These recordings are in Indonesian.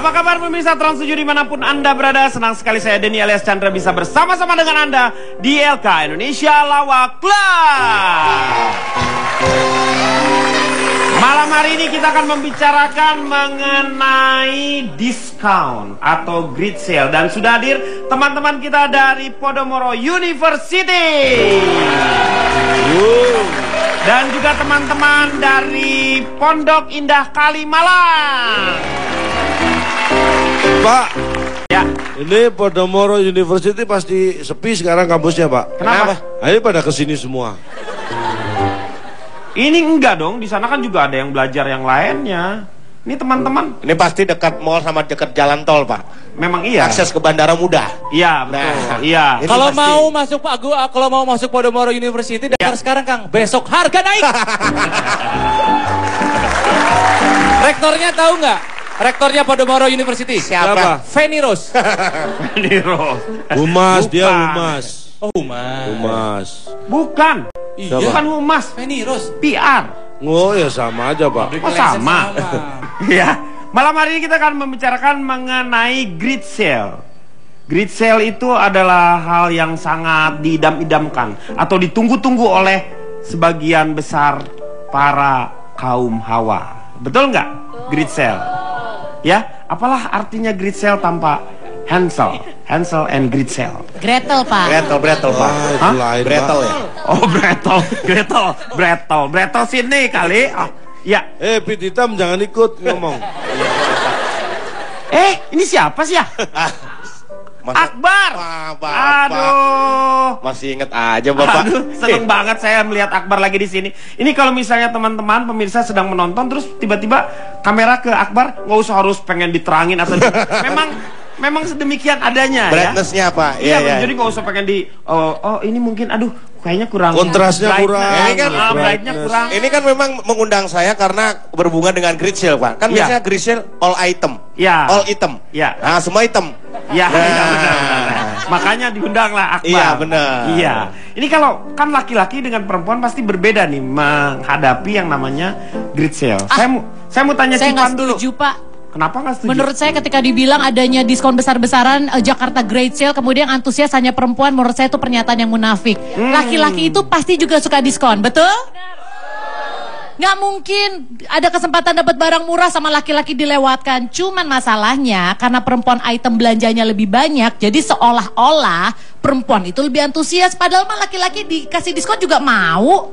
Apa kabar pemirsa Trans 7 dimanapun Anda berada? Senang sekali saya Denny alias Chandra bisa bersama-sama dengan Anda di LK Indonesia Lawak Club. Malam hari ini kita akan membicarakan mengenai diskon atau great sale. Dan sudah hadir teman-teman kita dari Podomoro University. Dan juga teman-teman dari Pondok Indah Kalimalang. Pak, ya. Ini Podomoro University pasti sepi sekarang kampusnya, Pak. Kenapa? Nah, ini pada kesini semua. Ini enggak dong, di sana kan juga ada yang belajar yang lainnya. Ini teman-teman. Ini pasti dekat mall sama dekat jalan tol, Pak. Memang iya. Akses ke bandara mudah. Iya, betul. Nah, iya. Kalau pasti. mau masuk Pak Gu, kalau mau masuk Podomoro University daftar sekarang, Kang. Besok harga naik. Rektornya tahu nggak? Rektornya Podomoro University. Siapa? Feni Rose. Humas, dia Bukan. humas. Oh, Humas. Humas. Bukan. Iya. Bukan humas. Feni Rose. PR. Oh ya sama aja, Pak. Oh sama. Ya. Malam hari ini kita akan membicarakan mengenai great sale. Great sale itu adalah hal yang sangat diidam-idamkan atau ditunggu-tunggu oleh sebagian besar para kaum hawa. Betul nggak? Great sale. Ya, apalah artinya great sale tanpa Hansel and Gretel? Gretel, Pak. Bretel, Pak. Itu lain, Bretel Pak. ya? Oh, Bretel sini kali. Oh, ya. Pit hitam jangan ikut ngomong. Ini siapa sih ya? Akbar. Bapak. Aduh. Masih inget aja, Bapak. Aduh, seneng banget saya melihat Akbar lagi di sini. Ini kalau misalnya teman-teman pemirsa sedang menonton terus tiba-tiba kamera ke Akbar, nggak usah harus pengen diterangin atau memang sedemikian adanya. Brightness-nya apa? Iya, jadi nggak usah pengen di ini mungkin kayaknya kurang Kontrasnya kurang. Ini kan brightnya kurang. Ini kan memang mengundang saya karena berhubungan dengan great sale, Pak. Kan Iya. biasanya great sale all item. Iya. All item. Iya. Nah, semua item. Iya, Nah. benar. Makanya diundanglah Akbar. Iya, benar. Iya. Ini kalau kan laki-laki dengan perempuan pasti berbeda nih menghadapi yang namanya great sale. Saya mau tanya Saya Cipan nggak dulu. setuju, Pak. Kenapa nggak setuju? Menurut saya ketika dibilang adanya diskon besar-besaran Jakarta Great Sale, kemudian antusias hanya perempuan, menurut saya itu pernyataan yang munafik. Laki-laki itu pasti juga suka diskon, betul? Nggak mungkin ada kesempatan dapat barang murah sama laki-laki dilewatkan. Cuman masalahnya karena perempuan item belanjanya lebih banyak, jadi seolah-olah perempuan itu lebih antusias. Padahal mah laki-laki dikasih diskon juga mau.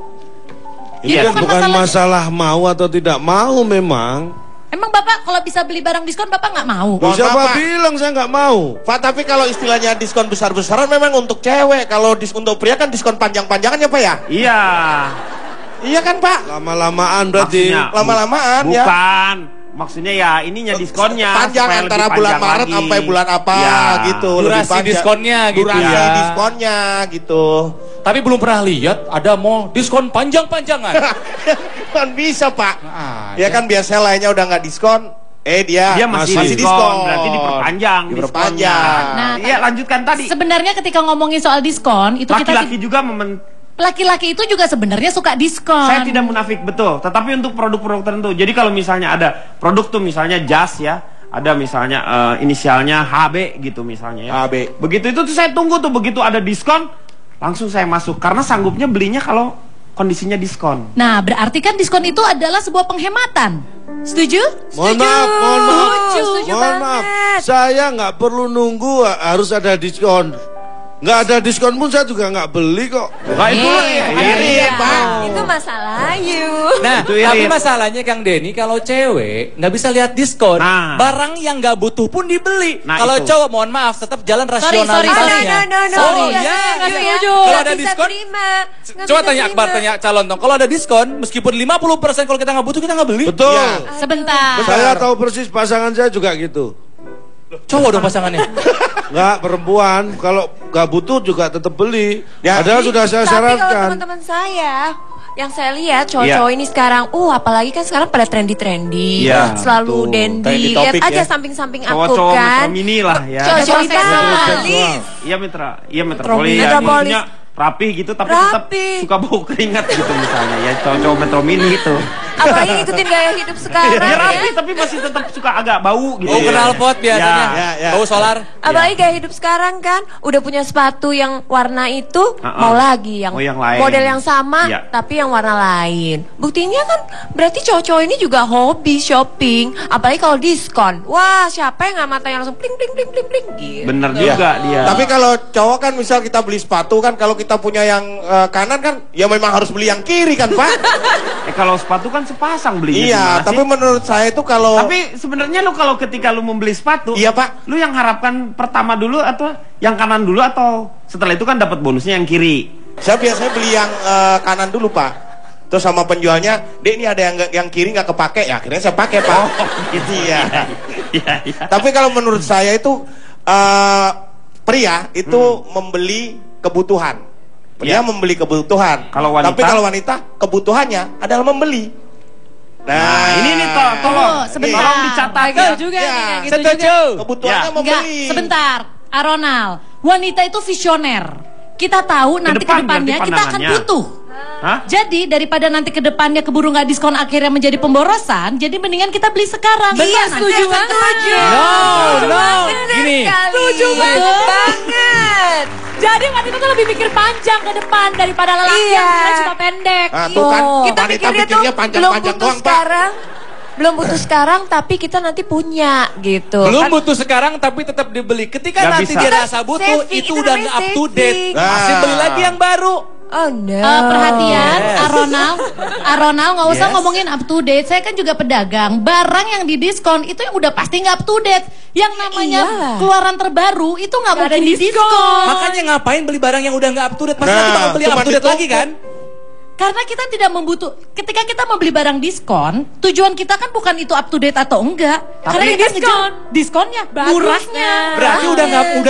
Iya, Jadi Bukan masalah mau atau tidak mau memang. Emang Bapak kalau bisa beli barang diskon Bapak nggak mau? Mohon Siapa maaf, Pak. bilang saya nggak mau? Pak, tapi kalau istilahnya diskon besar-besaran memang untuk cewek. Kalau untuk pria kan diskon panjang-panjangan ya, Pak ya? Iya. Iya kan, Pak? Lama-lamaan berarti. Maksudnya, Lama-lamaan ya. Bukan. Maksudnya ya ininya diskonnya Panjang supaya antara lebih bulan panjang Maret lagi. sampai bulan apa Ya. gitu. Durasi lebih panjang. diskonnya gitu Durasi ya. diskonnya gitu. Tapi belum pernah lihat ada mall diskon panjang-panjangan. Kan bisa, Pak. Nah, Ya kan biasanya lainnya udah nggak diskon. Dia masih diskon. Berarti diperpanjang. Diperpanjang. Nah, Iya, lanjutkan tadi. Sebenarnya ketika ngomongin soal diskon, itu Laki-laki juga laki-laki itu juga sebenarnya suka diskon. Saya tidak munafik, betul. Tetapi untuk produk-produk tertentu. Jadi kalau misalnya ada produk tuh misalnya jas ya, ada misalnya inisialnya HB gitu misalnya ya. HB. Begitu itu tuh saya tunggu tuh, begitu ada diskon langsung saya masuk karena sanggupnya belinya kalau kondisinya diskon. Nah, berarti kan diskon itu adalah sebuah penghematan. Setuju? Mohon maaf. Setuju Mohon maaf. Saya nggak perlu nunggu harus ada diskon. Nggak ada diskon pun saya juga nggak beli kok. Nah, itu Iya, Pak. Itu masalah you. Nah, Itu tapi irit. masalahnya Kang Denny, kalau cewek nggak bisa lihat diskon, Nah. barang yang nggak butuh pun dibeli. Nah, Kalau itu. cowok, mohon maaf, tetap jalan Sorry. rasionalitasnya. No. Oh Sorry. iya, Nggak iya. setuju. Kalau Nggak ada bisa diskon, terima. Nggak coba bisa tanya Akbar, terima. tanya calon dong. Kalau ada diskon, meskipun 50% kalau kita nggak butuh, kita nggak beli. Betul. Iya. Sebentar. Saya tahu persis pasangan saya juga gitu. Cowok dong pasangannya. Nggak, perempuan kalau nggak butuh juga tetap beli. Ya. Padahal sudah saya Tapi kalau syaratkan. teman-teman saya yang saya lihat cowok-cowok ini sekarang, apalagi kan sekarang pada trendy-trendy, Iya, selalu betul. dandy. Trendy Lihat topik aja ya. samping-samping aku Cowok-cowok kan. Metro Mini lah ya. Cowok-cowok Metropolis. Italis. Iya metropolis. Ya, Metropolis. maksudnya rapi gitu tapi tetap Rapi. suka bau keringat gitu misalnya ya, cowok-cowok Metro Mini gitu. Apalagi ngikutin gaya hidup sekarang Dia rapi ya. tapi masih tetap suka agak bau gitu. Oh, knalpot biasanya. Ya. Bau solar. Apalagi gaya hidup sekarang kan udah punya sepatu yang warna itu mau lagi yang, Mau yang lain. model yang sama Iya. tapi yang warna lain. Buktinya kan berarti cowok-cowok ini juga hobi shopping, apalagi kalau diskon. Wah, siapa yang nggak matanya langsung pling pling pling pling pling gitu. Bener juga dia. Tapi kalau cowok kan misal kita beli sepatu kan, kalau kita punya yang kanan kan ya memang harus beli yang kiri kan Pak. Kalau sepatu kan sepasang belinya. Iya, gimana tapi sih? menurut saya itu kalau Tapi sebenarnya lu kalau ketika lu membeli sepatu, Iya, Pak. lu yang harapkan pertama dulu atau yang kanan dulu atau setelah itu kan dapat bonusnya yang kiri. saya biasanya beli yang kanan dulu Pak. Terus sama penjualnya, "Dek, ini ada yang kiri nggak kepake." Ya akhirnya saya pakai Pak. Gitu ya. Iya. Tapi kalau menurut saya itu pria itu membeli kebutuhan. Pria Ya. membeli kebutuhan. Kalau wanita? Tapi kalau wanita kebutuhannya adalah membeli. Nah, ini nih tolong Tunggu, sebentar. tolong dicatat ya. Betul juga Ya. nih, kayak gitu Setuju. juga. Kebutuhannya Ya. Enggak, membeli. sebentar. Aronal, wanita itu visioner. Kita tahu nanti depan kedepannya berarti kita akan pandangannya. butuh. Hah? Jadi daripada nanti kedepannya keburu nggak diskon akhirnya menjadi pemborosan, jadi mendingan kita beli sekarang. Iya, Benar, setuju nanti. banget. No. Gini. Setuju banget. Jadi wanita tuh lebih mikir panjang ke depan daripada lelaki Iya. yang kira cuma pendek. Nah, tuh kan, Kita wanita pikirnya tuh pikirnya belum panjang-panjang butuh doang, Pak. sekarang. Belum butuh sekarang tapi kita nanti punya gitu. Belum Kan- butuh sekarang tapi tetap dibeli. Ketika Nggak nanti bisa. dia rasa butuh, Saving, itu itu udah namanya nggak up to date. saving. Masih beli lagi yang baru. Oh no. Perhatian, Aronal nggak usah Yes. ngomongin up to date. Saya kan juga pedagang. Barang yang didiskon itu yang udah pasti nggak up to date. Yang namanya Iyalah. keluaran terbaru itu nggak mungkin didiskon. Makanya ngapain beli barang yang udah nggak up to date? Pasti Nah, nanti bakal beli yang cuma up to date lagi ditumpuk. kan? Karena kita tidak ketika kita membeli barang diskon, tujuan kita kan bukan itu up to date atau enggak. Karena kita ngejar diskonnya, murahnya. Berarti udah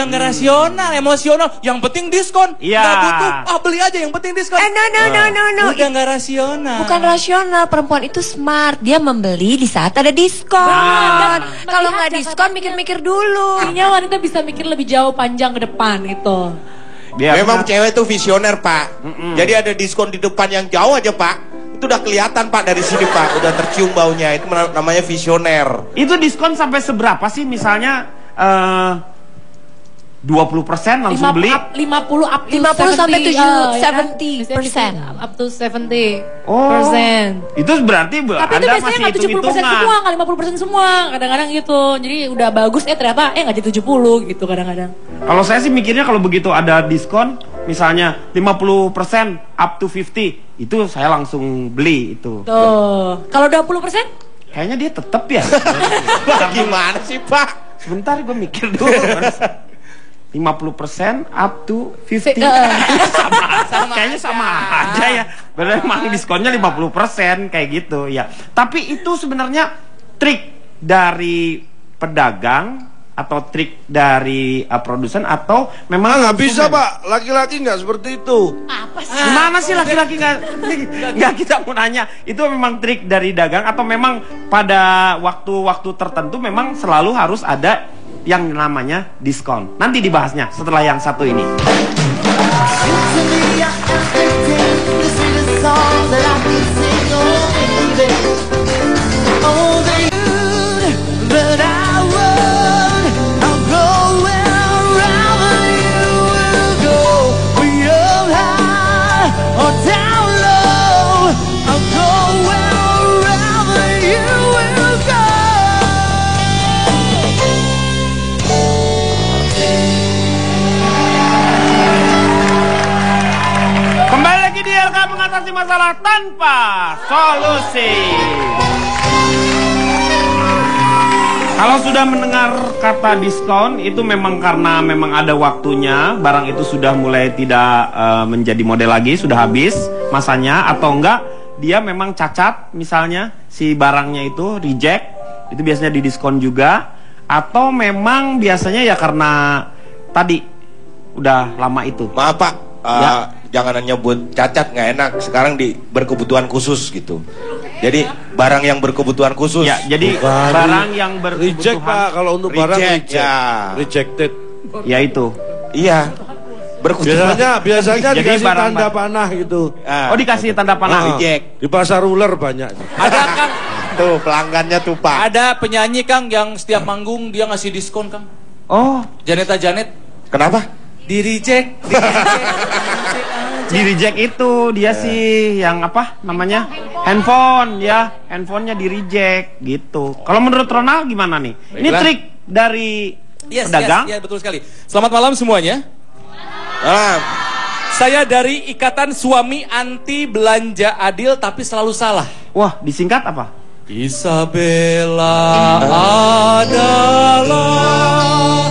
nggak rasional, emosional. Yang penting diskon. Iya. Nggak butuh, beli aja yang penting diskon. No. Udah nggak rasional. Bukan rasional, perempuan itu smart. Dia membeli di saat ada diskon. Nah, Kalau nggak melihat diskon, mikir-mikir dulu. Artinya wanita bisa mikir lebih jauh panjang ke depan itu. Dia Memang benar. cewek itu visioner Pak. Jadi ada diskon di depan yang jauh aja Pak. Itu udah kelihatan Pak dari sini Pak. Udah tercium baunya. Itu namanya visioner. Itu diskon sampai seberapa sih misalnya 20% langsung beli? 50 up to 50 sampai 70, ya kan? 70%. Up to 70 Oh, persen. itu berarti Tapi itu Anda biasanya masih nggak 70% hitung-hitungan. semua, nggak 50% semua. Kadang-kadang gitu. Jadi udah bagus, ternyata nggak jadi 70 gitu kadang-kadang. Kalau saya sih mikirnya kalau begitu ada diskon, misalnya 50% up to 50, itu saya langsung beli itu. Tuh. Kalau 20%? Kayaknya dia tetap ya. Gimana sih Pak? Sebentar gue mikir dulu. 50% up to 50. sama kayaknya sama aja ya. Benar emang diskonnya 50% kayak gitu ya. Tapi itu sebenarnya trik dari pedagang atau trik dari produsen atau memang Nggak bisa konsumen? Pak, laki-laki nggak seperti itu. Apa sih? Gimana sih laki-laki nggak kita mau nanya itu memang trik dari dagang atau memang pada waktu-waktu tertentu memang selalu harus ada yang namanya diskon. Nanti dibahasnya setelah yang satu ini. Kembali lagi di LK mengatasi masalah tanpa solusi. Kalau sudah mendengar kata diskon itu memang karena memang ada waktunya, barang itu sudah mulai tidak menjadi model lagi, sudah habis masanya atau enggak dia memang cacat misalnya si barangnya itu reject, itu biasanya didiskon juga atau memang biasanya ya karena tadi udah lama itu. Maaf Pak, Ya. jangan nyebut cacat nggak enak. Sekarang di berkebutuhan khusus gitu. Jadi barang yang berkebutuhan khusus. Ya, jadi Bukan. barang yang Reject Pak, berkebutuhan kalau untuk barang Reject, reject. ya. Rejected. ya itu. Iya. Biasanya Jadi dikasih barang- tanda panah gitu. Ah, Oh dikasih tanda panah. Jack. Di pasar ular banyak. Ada Kang, Tuh pelanggannya tuh Pak. ada penyanyi Kang yang setiap manggung dia ngasih diskon Kang. Oh, Janeta Janet Kenapa? di reject. di reject itu dia sih yang apa namanya? Handphone ya, handphonenya di reject gitu. Kalau menurut Ronald gimana nih? Ini Baiklah. trik dari pedagang. Yes, betul sekali. Selamat malam semuanya. Saya dari Ikatan Suami Anti Belanja Adil tapi selalu salah. Wah, disingkat apa? Isabella adalah.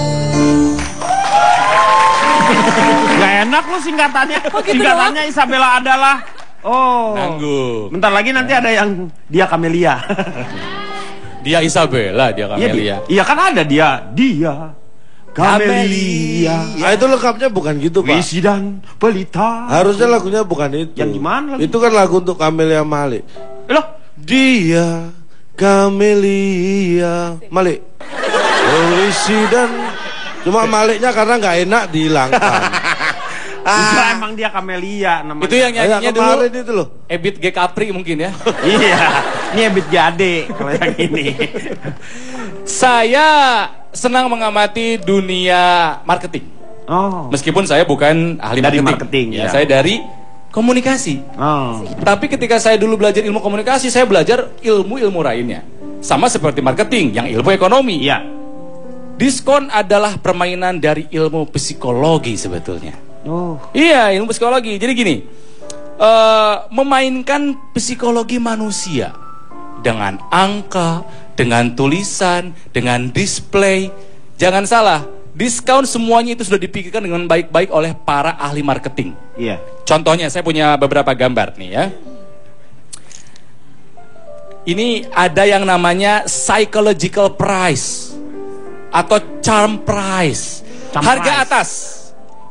Gak enak lu singkatannya. gitu Singkatannya Isabella adalah. Oh. Nanggung. Bentar lagi nanti ada yang dia Camelia. Dia Isabella, dia Iya, Camelia. iya kan ada dia Camelia. Nah itu lengkapnya bukan gitu Pak. Wisi dan pelita. Harusnya lagunya bukan itu. Yang gimana lagu? Itu kan lagu untuk Camelia Malik. Loh, Dia Camelia Malik. Polisi dan cuma Maliknya karena nggak enak dihilangkan. enggak, emang dia Camelia namanya. Itu yang nyanyinya Kayak dulu kemarin itu loh. Ebit G. Capri mungkin ya. Iya. Ini Ebit Gade kalau yang ini. Saya senang mengamati dunia marketing. Oh. Meskipun saya bukan ahli Dari marketing. marketing, ya. Saya dari komunikasi. Oh. Tapi ketika saya dulu belajar ilmu komunikasi, saya belajar ilmu-ilmu lainnya. Sama seperti marketing, yang ilmu ekonomi. Iya. Diskon adalah permainan dari ilmu psikologi sebetulnya. Oh. Iya, ilmu psikologi. Jadi gini, memainkan psikologi manusia dengan angka, dengan tulisan, dengan display. Jangan salah, diskon semuanya itu sudah dipikirkan dengan baik-baik oleh para ahli marketing. Iya. Contohnya, saya punya beberapa gambar nih ya. Ini ada yang namanya psychological price atau charm price. Charm Harga price. atas.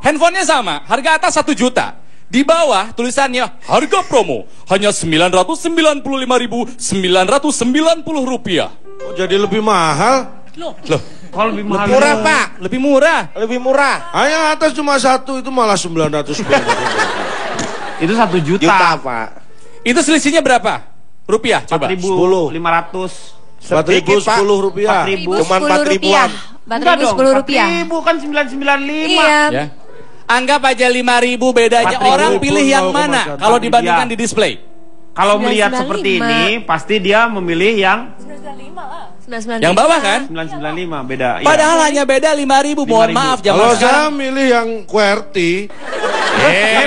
Handphonenya sama, harga atas 1 juta. Di bawah tulisannya harga promo hanya Rp999.990. Oh, jadi lebih mahal. Loh, Kalau lebih mahal. Murah Pak. lebih murah. Lebih murah. Yang atas cuma 1 itu malah 900. Itu 1 juta. Juta Pak. Itu selisihnya berapa? Rupiah, coba. 4.500. Sedikit, Pak. 4.010 rupiah. 4.000. Cuman 4.000-an. Enggak dong, 4.010 rupiah. 4.000 kan 995. Iya. Ya. Anggap aja 5.000 bedanya. 4.000 Orang pilih yang 0,1. mana kalau dibandingkan Iya. di display? Kalau melihat 995. seperti ini, pasti dia memilih yang 995. Yang bawah kan? 995, beda. Iya. Padahal hanya beda 5.000. Mohon 5.000. maaf, zaman Kalau sekarang. saya milih yang QWERTY,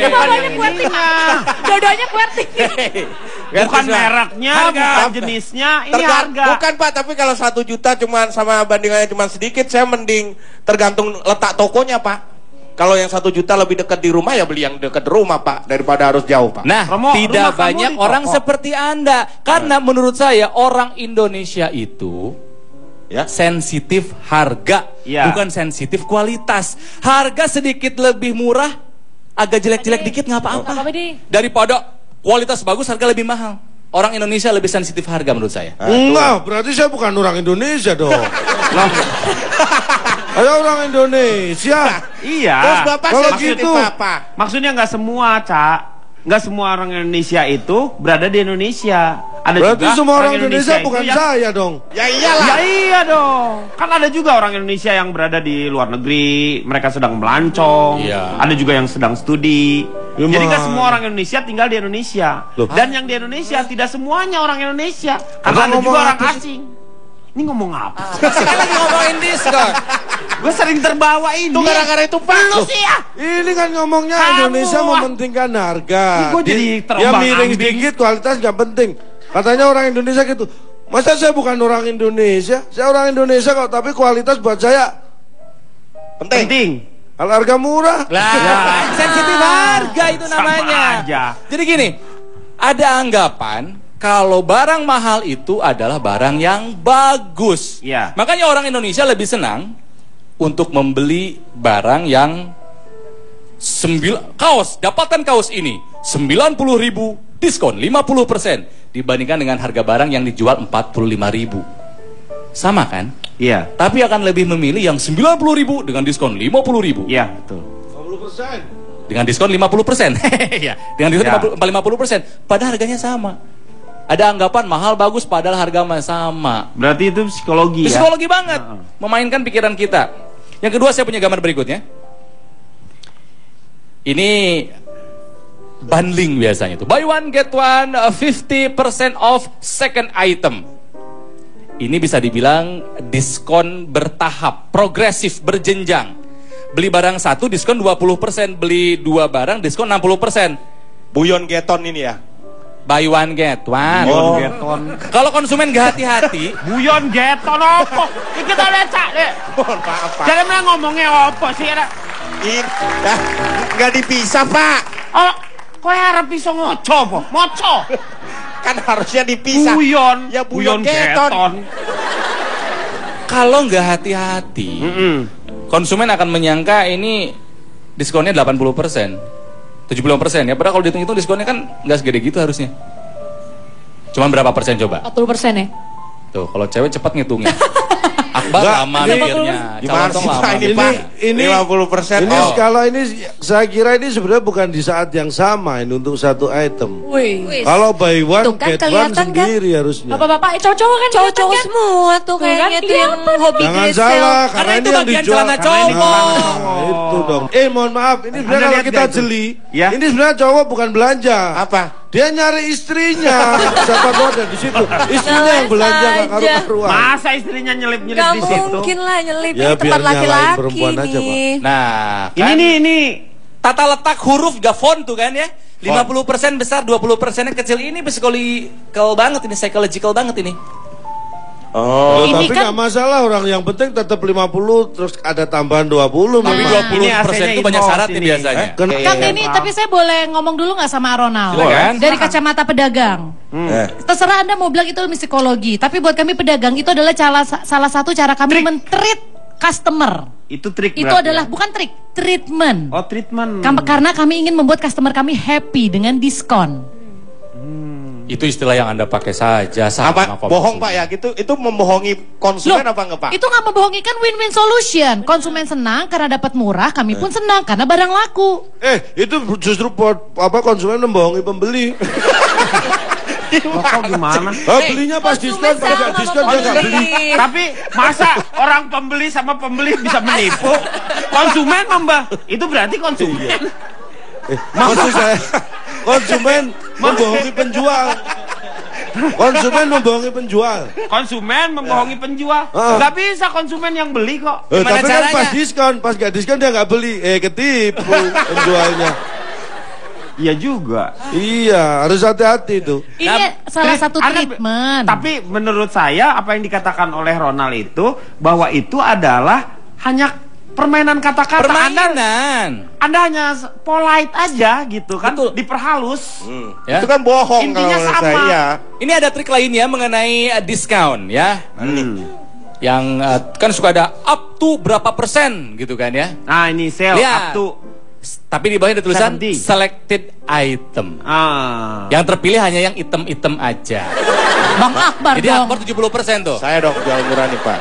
bukan yang ininya. Dua-duanya QWERTY. Bukan mereknya, Harga. bukan jenisnya, ini harga. Bukan Pak, tapi kalau 1 juta cuman sama bandingannya cuman sedikit, saya mending tergantung letak tokonya Pak. Kalau yang 1 juta lebih dekat di rumah ya beli yang dekat rumah Pak daripada harus jauh Pak. Nah, Romo, tidak rumah kamu banyak di orang toko. seperti Anda. Karena menurut saya orang Indonesia itu Ya. sensitif harga, Iya. bukan sensitif kualitas. Harga sedikit lebih murah, agak jelek-jelek dikit nggak apa-apa. Apa nih? Daripada kualitas bagus, harga lebih mahal. Orang Indonesia lebih sensitif harga menurut saya. enggak, berarti saya bukan orang Indonesia dong. Saya orang Indonesia. Iya. Terus Bapak Kalau sensitif gitu. apa? Maksudnya nggak semua, Cak. Nggak semua orang Indonesia itu berada di Indonesia. Ada Berarti juga semua orang Indonesia itu bukan yang- saya dong. Ya iyalah. Ya iya dong. Kan ada juga orang Indonesia yang berada di luar negeri, mereka sedang melancong. Iya. Ada juga yang sedang studi. Ya, Jadi kan Man. semua orang Indonesia tinggal di Indonesia. Loh. Dan yang di Indonesia tidak semuanya orang Indonesia. Karena Abang ada ngomong juga orang apa sih? asing. Ini ngomong apa? Kita lagi ngomongin diskon. Gue sering terbawa ini. Itu gara-gara itu Pak. Lu sih ya. Ini kan ngomongnya Kamu, Indonesia ah. mementingkan harga. Ini gua jadi Ya terombang miring ambing. sedikit, kualitas nggak penting. Katanya orang Indonesia gitu. Masa saya bukan orang Indonesia? Saya orang Indonesia kok, tapi kualitas buat saya. Penting. Penting. Kalau harga murah, Lah, sensitif harga itu Sama namanya. aja. Jadi gini, ada anggapan kalau barang mahal itu adalah barang yang bagus. Iya. Makanya orang Indonesia lebih senang untuk membeli barang yang kaos, dapatkan kaos ini 90.000 diskon 50% dibandingkan dengan harga barang yang dijual 45.000. Sama kan? Iya. Tapi akan lebih memilih yang 90.000 dengan diskon 50.000. Iya, betul. kalau 50%. Dengan diskon 50%. Ya, dengan diskon Ya. 50%. Padahal harganya sama. Ada anggapan mahal bagus padahal harga sama. Berarti itu psikologi ya. Psikologi banget. Memainkan pikiran kita. Yang kedua saya punya gambar berikutnya. Ini bundling biasanya tuh. Buy one get one 50% off second item. Ini bisa dibilang diskon bertahap, progresif, berjenjang. Beli barang satu diskon 20%, beli 2 barang diskon 60%. Buyon Geton ini ya. Buy one get one. Buyon Geton. Kalau konsumen gak hati-hati, Buyon Geton apa? Iki kita lecak, Dek. Mohon maaf, Pak. Jangan pernah ngomongnya apa sih, ada. Nggak dipisah, Pak. Oh, kowe harap iso ngoco apa? Moco. Kan harusnya dipisah. Buyon. Ya Buyon Geton. kalau nggak hati-hati, konsumen akan menyangka ini diskonnya 80%, 75% ya. Padahal kalau dihitung-hitung diskonnya kan nggak segede gitu harusnya. Cuman berapa persen coba? 40% ya? Tuh, kalau cewek cepat ngitungnya. Akbar Enggak, lama ini- mikirnya. Gimana Calon sih, lama Pak? Ini, mikirnya. Pak. Ini 50%. Ini skala ini saya kira ini sebenarnya bukan di saat yang sama ini untuk satu item. Wih. Kalau buy one Tuh kan get one kelihatan kan? sendiri harusnya. Bapak-bapak, cowok-cowok kan Cowok-cowok kelihatan kan? semua tuh Tuh kan, kayaknya tuh yang kelihatan. hobi Jangan great salah, sale. karena Karena ini itu yang bagian dijual. celana Karena ini cowok. Nah, itu dong. Mohon maaf, ini sebenarnya Anda kalau lihat kita nggak itu? jeli, Ya. ini sebenarnya cowok bukan belanja. Apa? Dia nyari istrinya. Siapa tahu ada di situ. Istrinya yang belanja nggak Saja. karu-karuan. Masa istrinya nyelip-nyelip Gak di situ? mungkin lah nyelip Ya, ini tempat biar nyalain laki-laki perempuan aja, Pak. nih. Nah, Ini kan ini tata letak huruf gak font tuh kan ya. 50% besar, 20% kecil. Ini psychological banget ini, psychological banget ini. Oh. Loh, Ini tapi kan- nggak masalah, orang yang penting tetap 50 terus ada tambahan 20. Tapi memang. 20% itu banyak syarat nih ini. biasanya. Kan Kang Denny, tapi saya boleh ngomong dulu nggak sama Ronald? Silakan. Dari kacamata pedagang. Terserah Anda mau bilang itu psikologi, tapi buat kami pedagang itu adalah salah satu cara kami men-treat customer. Itu trik Itu berarti adalah ya? bukan trik, treatment. Oh, treatment. Karena kami ingin membuat customer kami happy dengan diskon. Itu istilah yang Anda pakai saja sama Apa? kok Bohong, maksudnya. Pak ya? Gitu, itu membohongi konsumen apa enggak, Pak? Itu nggak membohongi, kan win-win solution. Konsumen senang karena dapat murah, kami pun senang karena barang laku. itu justru konsumen membohongi pembeli. Kok gimana? Belinya pas diskon, pas nggak diskon dia nggak beli. Tapi masa orang pembeli sama pembeli bisa menipu? Konsumen itu berarti konsumen. Maksud saya, konsumen membohongi penjual. Konsumen membohongi penjual. Konsumen membohongi penjual. Ah. Nggak bisa konsumen yang beli kok. Gimana Tapi kan caranya? pas diskon, pas nggak diskon dia nggak beli. Ketipu penjualnya. Iya juga. Iya, harus hati-hati itu. Ini salah satu Anda- treatment. Tapi menurut saya apa yang dikatakan oleh Ronald itu bahwa itu adalah hanya permainan kata-kata. Permainan. Anda hanya polite aja gitu kan, Betul. diperhalus. Ya. Itu kan bohong Intinya kalau menurut sama. saya. Ini ada trik lainnya mengenai diskon ya. Yang kan suka ada up to berapa persen gitu kan ya. Nah ini sale Lihat. up to. Tapi di bawahnya ada tulisan 70. selected item. Yang Yang terpilih hanya yang item-item aja. Bang Akbar Jadi dong. Akbar 70% tuh. Saya dong jual murah nih, Pak.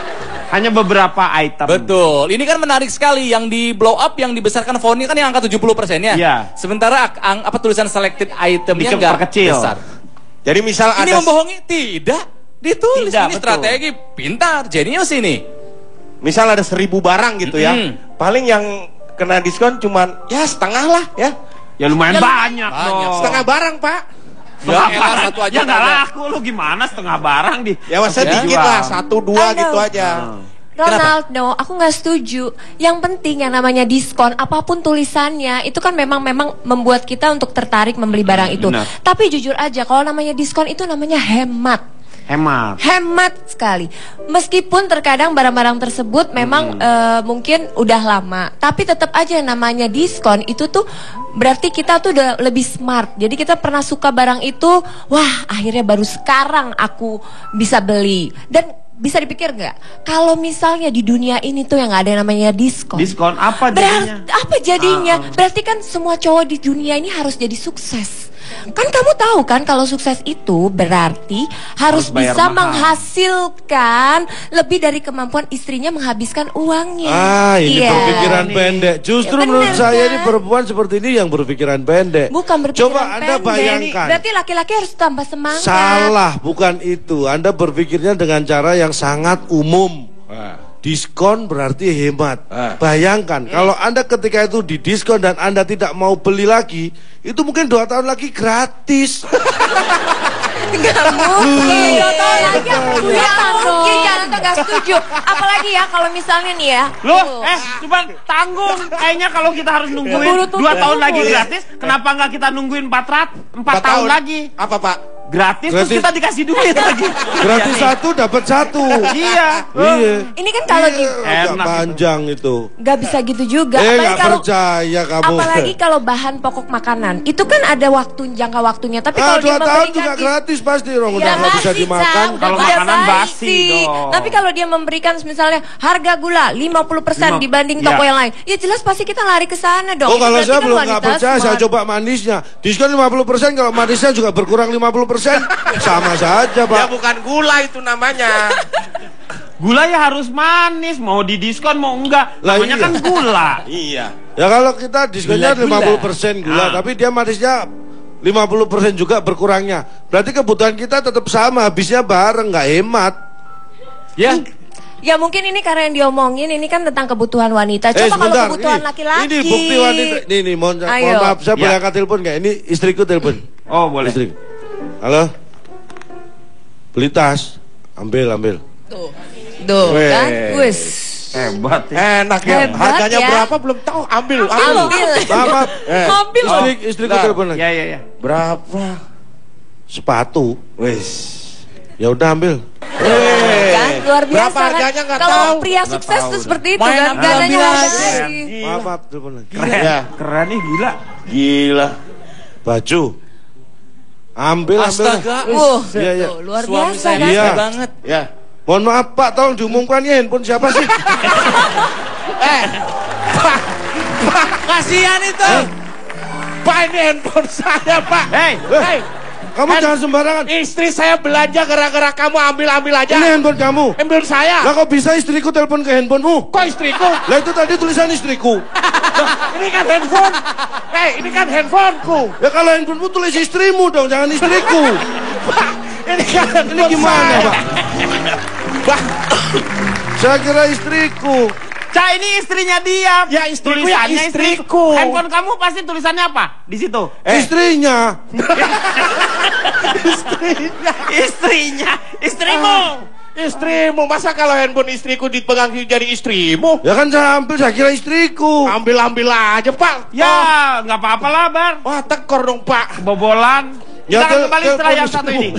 hanya beberapa item. Betul. Ini kan menarik sekali. Yang di blow up, yang dibesarkan fontnya kan yang angka 70% ya. Iya. Sementara tulisan selected itemnya nggak Diperkecil. besar. Jadi misal Ini ada membohongi? Tidak. Ditulis. Tidak, Ini betul. strategi pintar. Jenius ini. misal ada 1000 barang gitu ya. Paling yang kena diskon cuman ya setengah lah ya. Ya lumayan Ya, banyak banyak. dong. Setengah barang, Pak. Setengah Ya, barang. satu aja Ya nggak ada. laku lu gimana setengah barang di. Ya masa Ya. dikit lah, 1-2 Aduh. gitu aja. Ronaldo, aku nggak setuju. Yang penting yang namanya diskon, apapun tulisannya, itu kan memang membuat kita untuk tertarik membeli barang itu. Benar. Tapi jujur aja, kalau namanya diskon itu namanya hemat. Hemat. Hemat sekali. Meskipun terkadang barang-barang tersebut memang mungkin udah lama, tapi tetap aja namanya diskon itu tuh berarti kita tuh udah lebih smart. Jadi kita pernah suka barang itu, wah akhirnya baru sekarang aku bisa beli. Dan bisa dipikir nggak? Kalau misalnya di dunia ini tuh yang nggak ada yang namanya diskon. Diskon apa jadinya? Apa jadinya? Berarti kan semua cowok di dunia ini harus jadi sukses. Kan kamu tahu kan kalau sukses itu berarti harus bayar bisa mahal. menghasilkan lebih dari kemampuan istrinya menghabiskan uangnya. Ini Iya. berpikiran pendek. Justru Ya, menurut bener, saya kan? ini perempuan seperti ini yang berpikiran pendek. Bukan berpikiran Coba Anda pendek. bayangkan. Berarti laki-laki harus tambah semangat. Salah, bukan itu. Anda berpikirnya dengan cara yang sangat umum. Diskon berarti hemat. Bayangkan kalau Anda ketika itu didiskon dan Anda tidak mau beli lagi, itu mungkin 2 tahun lagi gratis. Nggak mungkin. Nggak mungkin, jangan nggak setuju. Apalagi ya kalau misalnya nih ya. Loh, cuma tanggung. Kayaknya kalau kita harus nungguin 2 tahun lagi gratis, kenapa nggak kita nungguin 4 tahun lagi? Apa Pak? Gratis, terus Gratis. kita dikasih duit lagi. Gratis Iya, 1 dapat 1. Iya. Iya. Ini kan kalau di Agak Enak panjang itu. nggak bisa gitu juga. Nggak percaya kamu. Apalagi kalau bahan pokok makanan itu kan ada jangka waktunya. Tapi kalau 2 dia tahun memberikan juga gratis pasti dong. Udah Ya nggak bisa basi, dimakan. Cang. Kalau Udah makanan basi dong. Tapi kalau dia memberikan misalnya harga gula 50% dibanding toko yang lain, ya jelas pasti kita lari ke sana dong. Oh Itu kalau berarti saya kan belum nggak wanita percaya, saya smart. coba manisnya. Diskon 50%, kalau manisnya juga berkurang 50%, sama saja Ya Pak. bukan gula itu namanya. Gula ya harus manis, mau di diskon mau enggak. Lah Namanya iya. kan gula. Iya. Ya kalau kita diskonnya Gula-gula. 50% gula, Ah. tapi dia manisnya 50% juga berkurangnya. Berarti kebutuhan kita tetap sama, habisnya bareng, nggak hemat. Ya. Ya mungkin ini karena yang diomongin ini kan tentang kebutuhan wanita. Coba kalau sebentar, kebutuhan ini- laki-laki. Ini bukti wanita. Nih, mohon Ayo. maaf, saya boleh Ya. angkat telepon nggak? Ini istriku telepon. Oh, boleh. Istri. Halo. Beli tas. Ambil. Tuh Weh. kan, wes. Hebat ya. Enak ya. Hebat Harganya ya. berapa belum tahu. Ambil. Ambil. Maaf. Ambil. Istriku Bentar. telepon lagi. Ya. Berapa? Sepatu. Wes. Ya udah ambil. Kan luar biasa Berapa kan. harganya nggak Kalau tahu. pria sukses tuh seperti itu Main kan. Gak ambil harga aja. diri. Maaf, telepon lagi. Keren. Ya. Keren nih, gila. Gila. Baju. Ambil. Astaga. Iya. Tuh, luar Suami biasa saya kan. Iya. bisa banget. Ya. Mohon maaf Pak, tolong diumumkan ya handphone siapa sih? Kasihan itu. Pak ini handphone saya Pak. Hei, Hei. Kamu jangan sembarangan. Istri saya belanja gara-gara kamu ambil aja. Ini handphone kamu. Ambil saya. Lah kok bisa istriku telepon ke handphonemu? Kok istriku? Lah itu tadi tulisan istriku. Ini kan handphone. Hei, ini kan handphoneku. Ya kalau handphonemu tulis istrimu dong, jangan istriku. Pak, ini kan Ini handphone gimana saya. Pak? Pak, Saya kira istriku. Cak, ini istrinya dia. Ya, istriku ya, Tulisannya istriku. Handphone kamu pasti tulisannya apa? Di situ. Istrinya. Istrinya. Istrimu. istrimu. Masa kalau handphone istriku dipegang jadi istrimu? Ya kan saya ambil, saya kira istriku. Ambil aja Pak. Ya, nggak apa-apa lah, Bar. Wah, tekor dong Pak. Kebobolan. Ya, Kita akan kembali setelah yang telepon satu ini.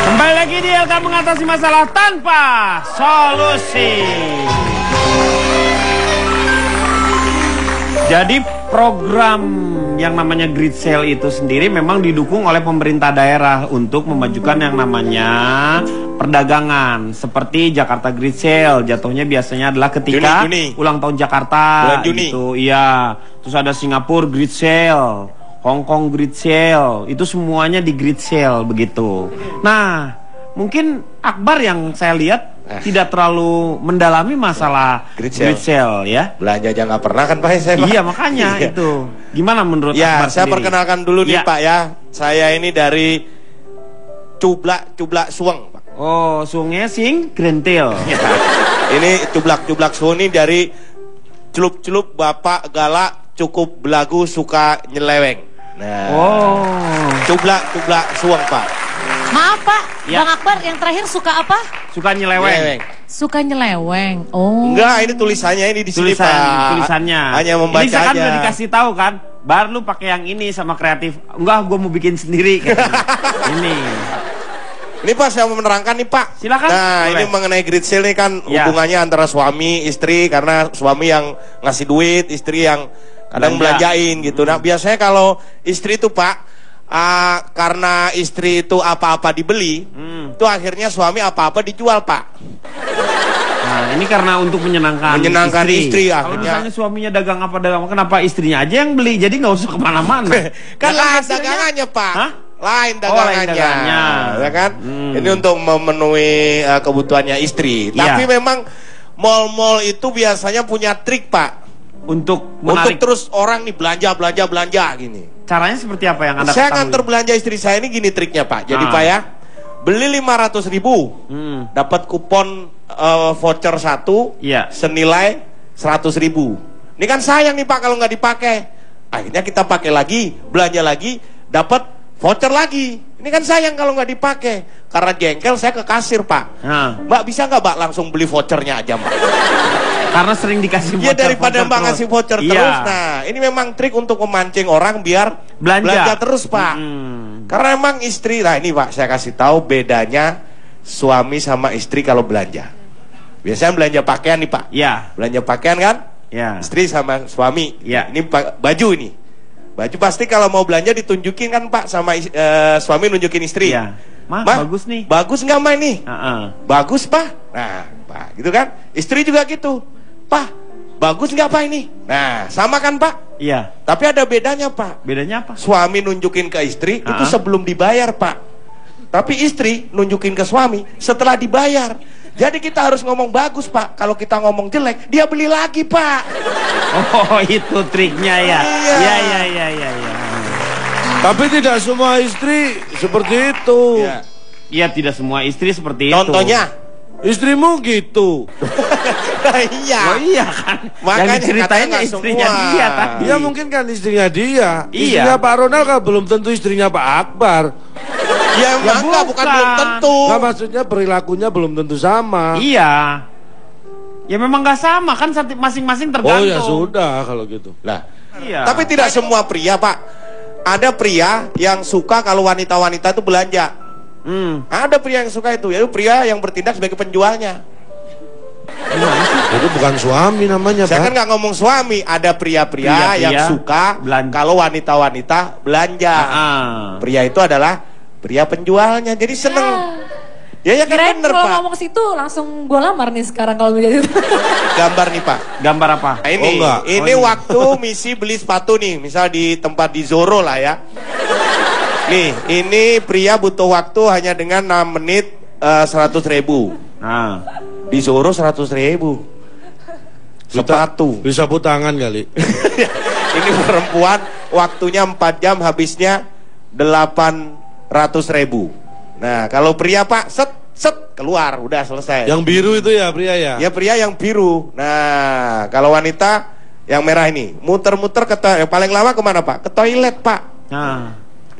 Kembali lagi di LK mengatasi masalah tanpa solusi. Jadi program yang namanya Grid Sale itu sendiri memang didukung oleh pemerintah daerah untuk memajukan yang namanya perdagangan. Seperti Jakarta Grid Sale, jatuhnya biasanya adalah ketika Juni. ulang tahun Jakarta. Bulan Juni. Gitu, iya. Terus ada Singapura Grid Sale, Hong Kong Grid Sale, itu semuanya di Grid Sale begitu. Nah, mungkin Akbar yang saya lihat tidak terlalu mendalami masalah Grid Grid Sale. Sale ya. Belanja aja nggak pernah kan Pak saya Pak? Iya makanya Iya. itu. Gimana menurut Ya, Akbar saya sendiri? perkenalkan dulu nih Ya. Pak ya. Saya ini dari Cublak Suweng Pak. Oh, sungnya sing Grentil. Ya. Ini Cublak Suweng ini dari celup-celup Bapak Galak cukup belagu suka nyeleweng. Nah, Oh, Cublak Suweng Pak. Maaf Pak, Ya. Bang Akbar yang terakhir suka apa? suka nyeleweng. Suka nyeleweng. Oh. Enggak, ini tulisannya ini di sini Pak. Tulisannya. Hanya membaca ini saya kan aja. udah dikasih tahu kan. Bar lu pakai yang ini sama kreatif. Enggak, gue mau bikin sendiri. katanya. Ini. Ini Ini Pak, saya mau menerangkan nih Pak. Silakan. Nah, boleh. ini mengenai great sale nih kan hubungannya antara suami istri, karena suami yang ngasih duit, istri yang kadang belanjain gitu. Nah, biasanya kalau istri itu Pak, karena istri itu apa-apa dibeli, itu akhirnya suami apa-apa dijual Pak. Nah, ini karena untuk menyenangkan istri Kalau akhirnya. misalnya suaminya dagang apa, kenapa istrinya aja yang beli? Jadi nggak usah kemana-mana. Kan Ya lain hasilnya- dagangannya Pak. Hah? Lain Oh, lain dagangannya, dagangannya. ya kan? Ini untuk memenuhi kebutuhannya istri. Tapi memang mall-mall itu biasanya punya trik Pak, Untuk untuk menarik. terus orang nih belanja gini. Caranya seperti apa yang Anda Saya ketahui? nganter belanja istri saya ini gini triknya Pak. Jadi Pak ya, beli 500.000, dapat kupon voucher 1 senilai 100.000. Ini kan sayang nih Pak kalau nggak dipakai. Akhirnya kita pakai lagi, belanja lagi, dapat voucher lagi. Ini kan sayang kalau nggak dipakai. Karena jengkel saya ke kasir Pak. Mbak bisa nggak Mbak langsung beli vouchernya aja Mbak? Karena sering dikasih Iya, voucher. daripada Mbak ngasih voucher terus. Nah, ini memang trik untuk memancing orang biar belanja terus Pak. Karena emang istri, nah ini Pak saya kasih tahu bedanya suami sama istri kalau belanja. Biasanya belanja pakaian nih Pak. Iya. Belanja pakaian kan? Iya. Istri sama suami. Iya. Ini baju ini. Baju pasti kalau mau belanja ditunjukin kan Pak, sama suami nunjukin istri. Iya. Mah, Mah, bagus nih. Bagus nggak Mah ini? Bagus Pak. Nah Pak gitu kan. Istri juga gitu. Pak, bagus nggak Pak ini? Nah sama kan Pak? Iya. Tapi ada bedanya Pak. Bedanya apa? Suami nunjukin ke istri itu sebelum dibayar Pak. Tapi istri nunjukin ke suami setelah dibayar. Jadi kita harus ngomong bagus Pak. Kalau kita ngomong jelek, dia beli lagi Pak. Oh, itu triknya ya. Iya. Iya. Tapi tidak semua istri seperti itu. Iya, tidak semua istri seperti itu. Contohnya? Istrimu gitu. Iya. Oh iya kan. Makanya yang diceritain katanya istrinya semua. dia tadi. Ya mungkin kan istrinya dia. Iya. Istrinya Pak Ronald kan belum tentu istrinya Pak Akbar. Ya enggak, bukan belum tentu. Nah, maksudnya perilakunya belum tentu sama. Iya. Ya memang nggak sama kan, masing-masing tergantung. Oh ya sudah kalau gitu. Lah. Iya. Tapi tidak semua pria Pak. Ada pria yang suka kalau wanita-wanita itu belanja. Ada pria yang suka itu, yaitu pria yang bertindak sebagai penjualnya. Itu bukan suami namanya Saya Pak. kan nggak ngomong suami. Ada pria-pria yang suka kalau wanita-wanita belanja. Pria itu adalah pria penjualnya, jadi seneng. Ya kan Kirain bener kalau Pak. ngomong situ langsung gue lamar nih sekarang kalau menjadi Gambar nih Pak. Gambar apa? Nah, ini waktu misi beli sepatu nih, misal di tempat di Zoro lah ya. Nih, ini pria butuh waktu hanya dengan 6 menit 100.000. Di Zoro 100.000. Sepatu. Bisa sapu tangan kali. Ini perempuan waktunya 4 jam, habisnya 800.000. Nah, kalau pria Pak, set keluar, udah selesai. Yang biru itu ya pria ya? Ya pria yang biru. Nah, kalau wanita yang merah ini, muter-muter yang paling lama kemana Pak? Ke toilet Pak.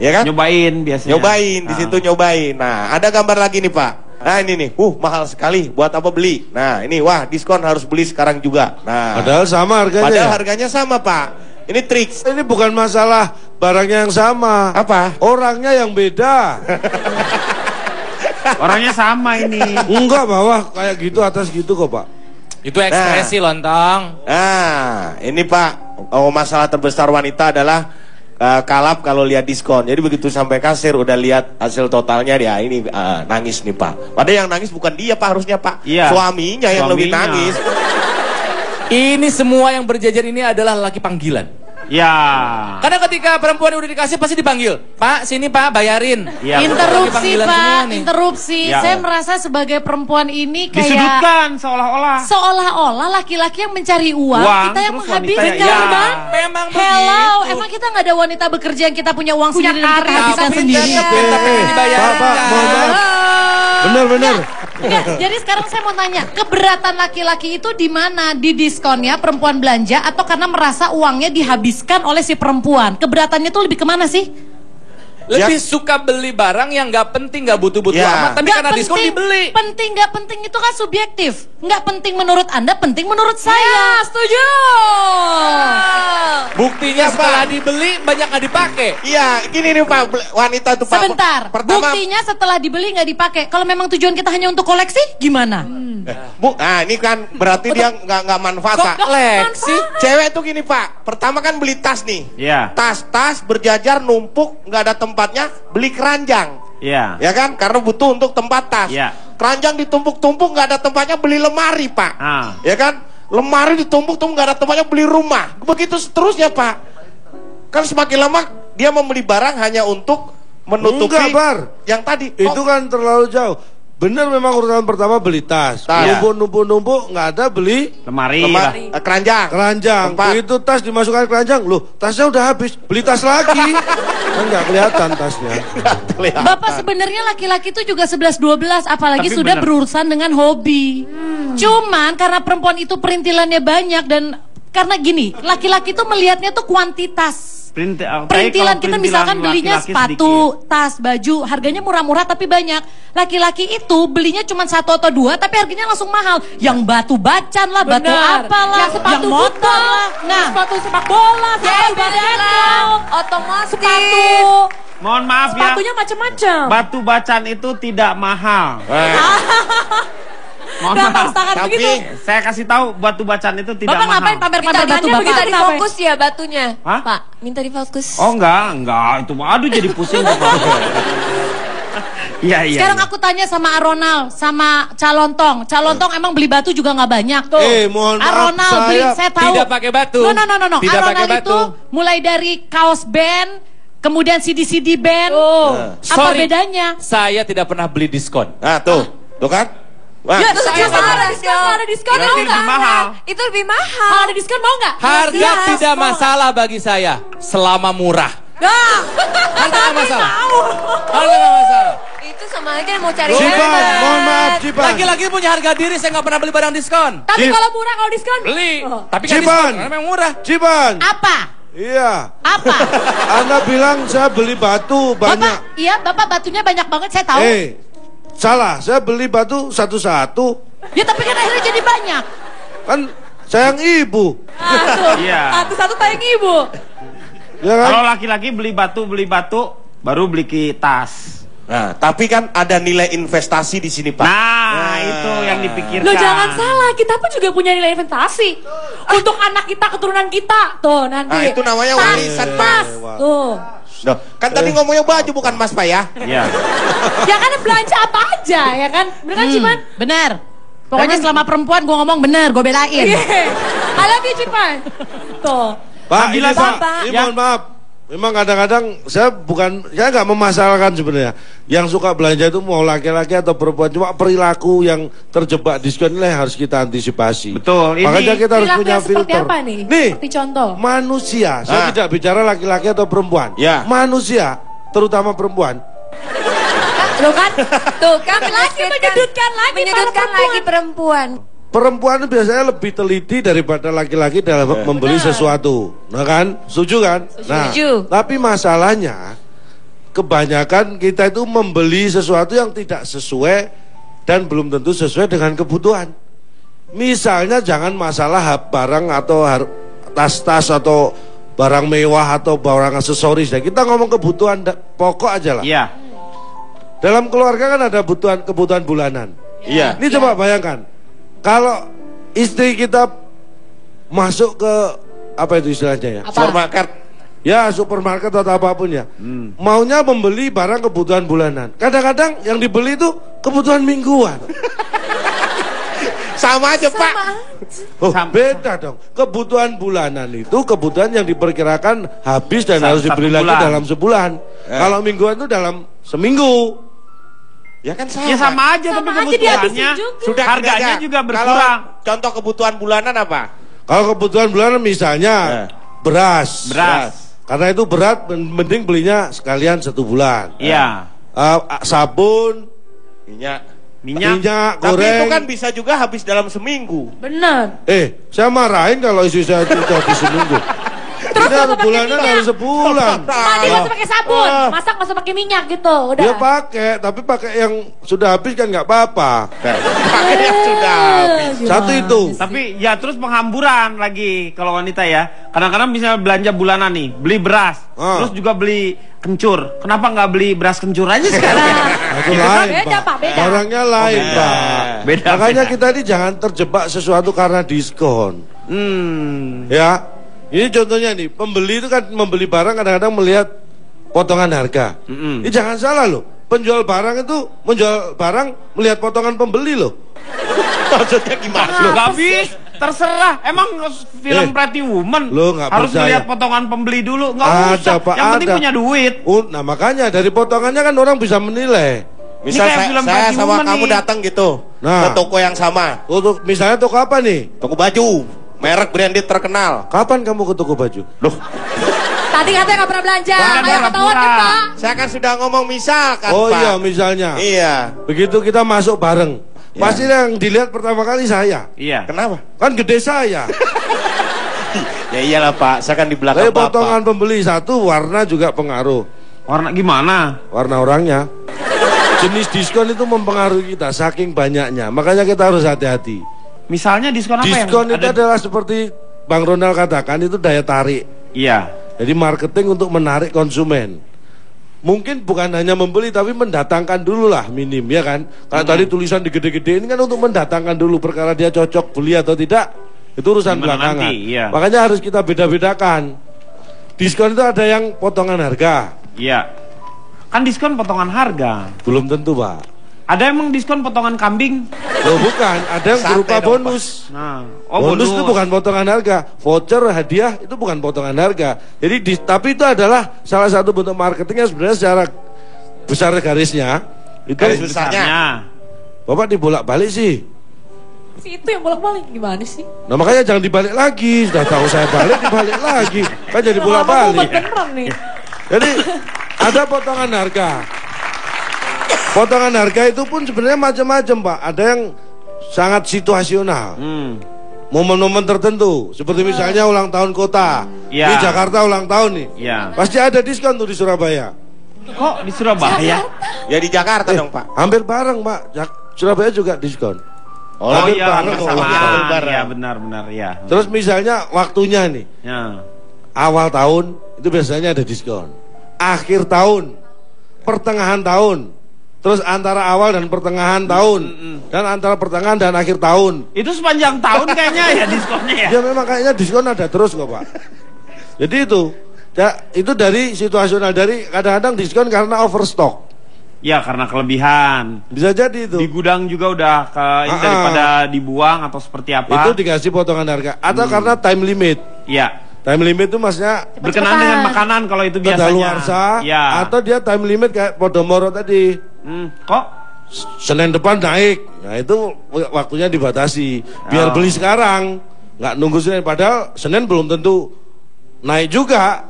Ya kan? Nyobain biasanya. Nyobain, di situ nyobain. Nah, ada gambar lagi nih Pak. Nah ini nih, mahal sekali, buat apa beli? Nah ini, wah diskon harus beli sekarang juga. Nah, padahal sama harganya. Padahal ya? harganya sama Pak. Ini trik. Ini bukan masalah barangnya yang sama. Apa? Orangnya yang beda. Orangnya sama ini. Enggak, bawah kayak gitu, atas gitu kok Pak. Itu ekspresi lontong. Nah, ini Pak, masalah terbesar wanita adalah kalap kalau lihat diskon. Jadi begitu sampai kasir udah lihat hasil totalnya, dia ini nangis nih Pak. Padahal yang nangis bukan dia Pak, harusnya Pak. Iya. Suaminya yang lebih nangis. Ini semua yang berjajar ini adalah laki panggilan. Ya. Karena ketika perempuan udah dikasih pasti dipanggil. Pak, sini Pak, bayarin. Ya, Interupsi Panggilan Pak, semua nih. interupsi. Ya. Saya merasa sebagai perempuan ini kayak disudutkan seolah-olah. seolah-olah laki-laki yang mencari uang, kita yang terus menghabiskan. wanita ya. Kan? Memang Hello, begitu. emang kita nggak ada wanita bekerja yang kita punya uang Punya sendiri dan kita karir. habiskan Tapi sendiri. tapi dibayarin. Pak, mohon maaf. Bener. Enggak, jadi sekarang saya mau tanya, keberatan laki-laki itu di mana? Di diskonnya perempuan belanja atau karena merasa uangnya dihabiskan oleh si perempuan? Keberatannya itu lebih kemana sih? Lebih suka beli barang yang nggak penting, nggak butuh-butuh amat, tapi karena diskon dibeli. Penting nggak penting itu kan subjektif. Nggak penting menurut Anda, penting menurut saya. Setuju. Buktinya setelah dibeli banyak nggak dipakai. Iya, gini nih Pak, wanita itu Pak. Sebentar. Buktinya setelah dibeli nggak dipakai. Kalau memang tujuan kita hanya untuk koleksi, gimana? Nah ini kan berarti dia nggak manfaat Pak. Koleksi. Cewek tuh gini Pak, pertama kan beli tas nih. Iya. Tas berjajar numpuk nggak ada tempatnya, beli keranjang. Iya. Ya kan, karena butuh untuk tempat tas. Iya. Keranjang ditumpuk-tumpuk nggak ada tempatnya, beli lemari Pak. Ya kan, lemari ditumpuk-tumpuk nggak ada tempatnya, beli rumah. Begitu seterusnya Pak. Kan semakin lama dia membeli barang hanya untuk menutupi. Enggak, Bar. Yang tadi. Itu kan terlalu jauh. Bener memang urutan pertama beli tas. Numpuk nggak ada beli lemari. Keranjang. Begitu tas dimasukkan keranjang, loh tasnya udah habis, beli tas lagi. Kan nggak kelihatan tasnya. Bapak sebenarnya laki-laki itu juga 11-12, apalagi Tapi sudah bener. berurusan dengan hobi. Cuman karena perempuan itu perintilannya banyak dan karena gini, laki-laki itu melihatnya tuh kuantitas. Perintilan kita misalkan belinya sepatu, tas, baju, harganya murah-murah tapi banyak. Laki-laki itu belinya cuma 1 atau 2 tapi harganya langsung mahal. Yang batu bacan lah, batu apalah, yang sepatu yang motor lah. Nah, sepatu sepak bola, sepatu badminton, otomatis, sepatu. Mohon maaf ya. Sepatunya macam-macam. Batu bacan itu tidak mahal. Mohon maaf. Tapi saya kasih tahu batu bacan itu tidak Bapak mahal. ngapain pamer-pamer batu Bapak? Minta difokus ya batunya. Hah? Pak, minta difokus. Oh enggak, itu aduh jadi pusing Bapak. Iya. Sekarang aku tanya sama Aronal, sama Calontong. Calontong emang beli batu juga nggak banyak tuh. Mohon maaf, Aronal beli, saya tahu. Tidak pakai batu. No. Tidak Aronal pakai batu. itu mulai dari kaos band, kemudian CD band. Apa Sorry, bedanya? Saya tidak pernah beli diskon. Nah tuh kan? Wah, Ya, ada diskon mau Berarti nggak? lebih mahal. Itu lebih mahal. Kalau ada diskon mau nggak? Harga tidak masalah bagi saya selama murah. Harga nggak masalah. Harga nggak masalah. Itu sama aja mau cari Cipan, mohon maaf Cipan. Laki-laki punya harga diri, saya nggak pernah beli barang diskon. Tapi kalau murah, kalau diskon Beli, tapi kan Cipan. diskon karena memang murah. Cipan. Apa? Iya. Apa? Anda bilang saya beli batu banyak. Bapak, iya Bapak batunya banyak banget, saya tahu. Salah, saya beli batu satu-satu. Ya tapi kan akhirnya jadi banyak. Kan sayang ibu. Iya. Satu-satu tayang ibu. Ya kan? Kalau laki-laki beli batu baru beli tas. Nah, tapi kan ada nilai investasi di sini Pak. Nah, itu yang dipikirkan. Loh jangan salah, kita pun juga punya nilai investasi. Untuk anak kita, keturunan kita. Tuh nanti. Nah, itu namanya warisan Pak. Tuh. Loh, kan tadi ngomongnya baju bukan Mas Pak ya? Iya. Ya kan belanja apa aja ya kan? Bener kan Cipan? Benar. Pokoknya selama perempuan gue ngomong benar, gue belain. I love you Cipan. Tuh. Pak, ini Nabila, Pak, Pak. ini mohon maaf. Memang kadang-kadang saya nggak memasalahkan sebenarnya. Yang suka belanja itu mau laki-laki atau perempuan, cuma perilaku yang terjebak diskon ini harus kita antisipasi. Betul. Makanya kita harus Perilaku punya yang seperti filter. apa nih? Nih, Seperti contoh. manusia. Saya tidak bicara laki-laki atau perempuan. Ya. Manusia, terutama perempuan. Loh kan? Tuh kan menyudutkan lagi perempuan. Perempuan itu biasanya lebih teliti daripada laki-laki dalam membeli sesuatu. Nah kan? Setuju kan? Nah, Setuju. tapi masalahnya kebanyakan kita itu membeli sesuatu yang tidak sesuai dan belum tentu sesuai dengan kebutuhan. Misalnya jangan masalah barang atau tas-tas atau barang mewah atau barang aksesoris. Kita ngomong kebutuhan pokok aja lah. Iya. Dalam keluarga kan ada kebutuhan bulanan. Iya. Ini coba bayangkan. Kalau istri kita masuk ke apa itu istilahnya ya? Supermarket. Ya supermarket atau apapun ya. Maunya membeli barang kebutuhan bulanan. Kadang-kadang yang dibeli itu kebutuhan mingguan. Sama aja Pak. Oh, beda dong. Kebutuhan bulanan itu kebutuhan yang diperkirakan habis dan harus dibeli lagi dalam sebulan. Kalau mingguan itu dalam seminggu. Ya kan sama. Ya sama aja tapi kebutuhannya Sudah harganya juga berkurang. Kalau contoh kebutuhan bulanan apa? Kalau kebutuhan bulanan misalnya beras. Karena itu berat, mending belinya sekalian 1 bulan. Iya. Sabun, Tapi minyak goreng. itu kan bisa juga habis dalam seminggu. Bener. Saya marahin kalau istri saya itu habis seminggu. Ini harus bulanan harus sebulan. Mandi nggak usah pakai sabun, masak nggak usah pakai minyak gitu, udah. Dia pakai, tapi pakai yang sudah habis kan nggak apa-apa. Pakai yang sudah habis. Satu itu. Tapi ya terus penghamburan lagi kalau wanita ya. Kadang-kadang misalnya belanja bulanan nih, beli beras, terus juga beli kencur. Kenapa nggak beli beras kencur aja sekarang? Itu lain, beda, Pak, beda. Orangnya lain, Pak. Beda, Makanya beda. kita ini jangan terjebak sesuatu karena diskon. Ya, ini contohnya nih, pembeli itu kan membeli barang kadang-kadang melihat potongan harga. Ini jangan salah loh, penjual barang itu menjual barang melihat potongan pembeli loh. Maksudnya gimana? Loh, gak bisa, terserah. Emang film Pretty Woman lo nggak harus percaya. melihat potongan pembeli dulu? Nggak Ada, usah. Pak, Yang penting ada. punya duit. Nah makanya dari potongannya kan orang bisa menilai. Misal Ini kayak film saya Pretty sama Woman kamu nih. datang gitu Nah. ke toko yang sama, Untuk misalnya toko apa nih? toko baju, merek branded terkenal. Kapan kamu ke toko baju? Loh, Tadi katanya nggak pernah belanja, Bukan kayak ketahuan pura-pura. nih Pak. saya kan sudah ngomong misalkan, Oh Pak. iya misalnya. Iya. Begitu kita masuk bareng, pasti yang dilihat pertama kali saya. Iya. Kenapa? Kan gede saya. Ya iyalah Pak, saya kan di belakang Tapi Bapak. potongan pembeli satu, warna juga pengaruh. Warna gimana? Warna orangnya. Jenis diskon itu mempengaruhi kita saking banyaknya. Makanya kita harus hati-hati. Misalnya diskon apa Diskon yang itu adalah seperti Bang Ronald katakan, itu daya tarik. Iya. Jadi marketing untuk menarik konsumen. Mungkin bukan hanya membeli tapi mendatangkan dulu lah minim ya kan. Kalau tadi tulisan digede-gede ini kan untuk mendatangkan dulu perkara dia cocok beli atau tidak. Itu urusan Gimana belakangan. nanti, iya. Makanya harus kita beda-bedakan. Diskon itu ada yang potongan harga. Iya. Kan diskon potongan harga. Belum tentu, Pak. Ada emang diskon potongan kambing? Loh bukan, ada yang Santai berupa dong, bonus. Nah, bonus itu bukan potongan harga. Voucher, hadiah itu bukan potongan harga. Jadi tapi itu adalah salah satu bentuk marketingnya sebenarnya secara besar garisnya. Itu Garis besarnya. Bapak dibolak-balik sih. Si itu yang bolak-balik gimana sih? Nah makanya jangan dibalik lagi. Sudah tahu saya balik, dibalik lagi. Kan jadi bolak-balik. Beneran nih. Jadi ada potongan harga. Potongan harga itu pun sebenarnya macam-macam, Pak. Ada yang sangat situasional. Momen-momen tertentu, seperti misalnya ulang tahun kota. Ya. Di Jakarta ulang tahun nih. Ya. Pasti ada diskon tuh di Surabaya. Kok di Surabaya? Ya di Jakarta dong Pak. Hampir bareng, Pak. Surabaya juga diskon. Oh Hampir iya, bareng kok. bersamaan. Iya, benar-benar ya. Terus misalnya waktunya nih, Ya. awal tahun itu biasanya ada diskon. Akhir tahun, pertengahan tahun, terus antara awal dan pertengahan tahun, dan antara pertengahan dan akhir tahun. Itu sepanjang tahun kayaknya ya diskonnya ya. Ya memang kayaknya diskon ada terus kok, Pak. Jadi itu dari situasional, dari kadang-kadang diskon karena overstock. Ya karena kelebihan. Bisa jadi itu. Di gudang juga udah ke ini daripada dibuang atau seperti apa? Itu dikasih potongan harga atau karena time limit. Iya. Time limit itu maksudnya Berkenaan dengan makanan kalau itu biasanya. kadaluarsa Ya. atau dia time limit kayak Podomoro tadi. Kok? Senin depan naik. Nah, itu waktunya dibatasi. Biar beli sekarang, nggak nunggu Senin, padahal Senin belum tentu naik juga.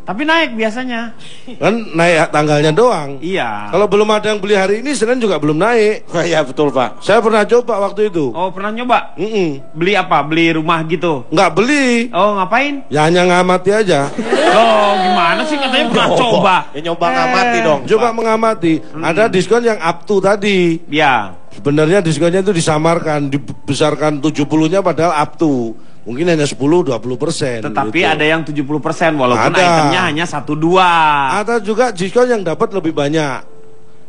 Tapi naik biasanya. Kan naik tanggalnya doang. Iya. Kalau belum ada yang beli hari ini, Senin juga belum naik. Iya betul Pak. Saya pernah coba waktu itu. Oh, pernah nyoba? Mm-mm. Beli apa? Beli rumah gitu? Nggak beli. Oh, ngapain? Ya hanya ngamati aja. Loh, gimana sih katanya pernah coba? Ya nyoba ngamati dong. Coba Pak. mengamati. Ada diskon yang up to tadi. Ya. Sebenarnya diskonnya itu disamarkan, dibesarkan 70-nya padahal up to. Mungkin hanya 10-20%. Tetapi gitu. ada yang 70% walaupun Ada. itemnya hanya 1-2. Ada juga diskon yang dapat lebih banyak.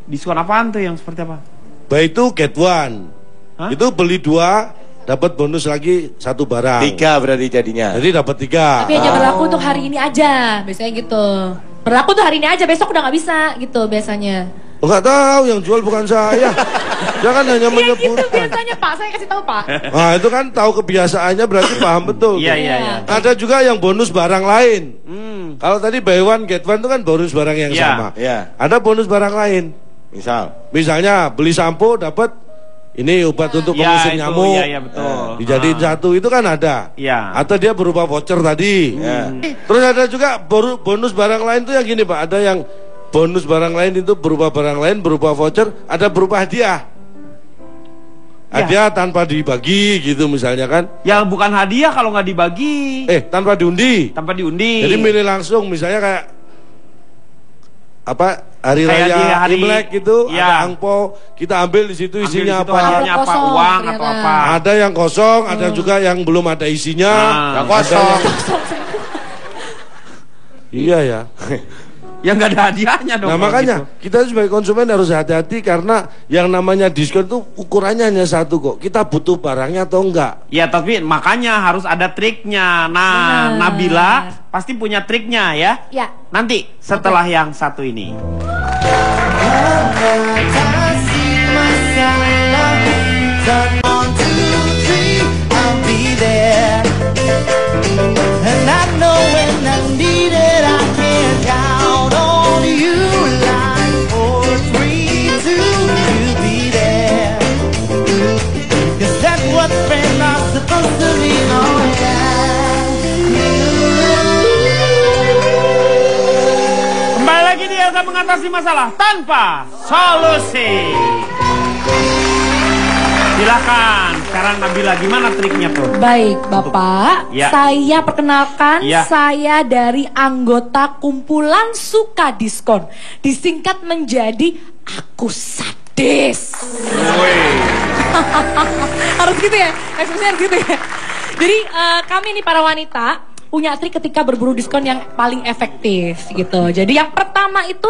Diskon apaan tuh yang seperti apa? Baik itu get one. Hah? Itu beli 2 dapat bonus lagi 1 barang. 3 berarti jadinya. Jadi dapat 3. Tapi hanya berlaku untuk hari ini aja, biasanya gitu. Berlaku tuh hari ini aja, besok udah nggak bisa gitu biasanya. Enggak tahu, yang jual bukan saya. Jangan hanya Iya gitu menyebutkan. biasanya Pak, saya kasih tahu Pak. Nah, itu kan tahu kebiasaannya berarti paham betul. Iya, iya, iya. Ada juga yang bonus barang lain. Kalau tadi buy one get one itu kan bonus barang yang Iya, sama. iya. Ada bonus barang lain. Misalnya beli sampo dapat ini obat untuk Ya, pengusir itu, nyamuk. ya, ya, betul. Dijadiin satu itu kan ada. Iya. Atau dia berupa voucher tadi. Terus ada juga bonus barang lain tuh yang gini Pak. Ada yang bonus barang lain itu berupa barang lain, berupa voucher, ada berupa hadiah. hadiah tanpa dibagi gitu misalnya kan. Ya bukan hadiah kalau nggak dibagi. Tanpa diundi. Tanpa diundi. Jadi milih langsung misalnya kayak apa hari Kayak raya hari Imlek gitu, ya. ada angpo, kita ambil di situ isinya Ambil di situ apa? hadiahnya apa, Kosong, uang ternyata. atau apa. Ada yang kosong, ada juga yang belum ada isinya. Yang Ada kosong. Iya ya. Ya nggak ada hadiahnya dong. Nah kalau makanya gitu. kita sebagai konsumen harus hati-hati karena yang namanya diskon itu ukurannya hanya satu kok. Kita butuh barangnya atau enggak? Ya tapi makanya harus ada triknya. Nah, Benar. Nabila pasti punya triknya ya. Ya. Nanti setelah yang satu ini. Kembali lagi di Elsa mengatasi masalah tanpa solusi. Silakan, sekarang Nabila gimana triknya tuh? Baik, Bapak. Ya. Saya perkenalkan, Ya. saya dari anggota kumpulan suka diskon. Disingkat menjadi Aku Sadis. Harus gitu ya? Ekspresinya harus gitu ya? Jadi kami nih para wanita punya trik ketika berburu diskon yang paling efektif gitu. Jadi yang pertama itu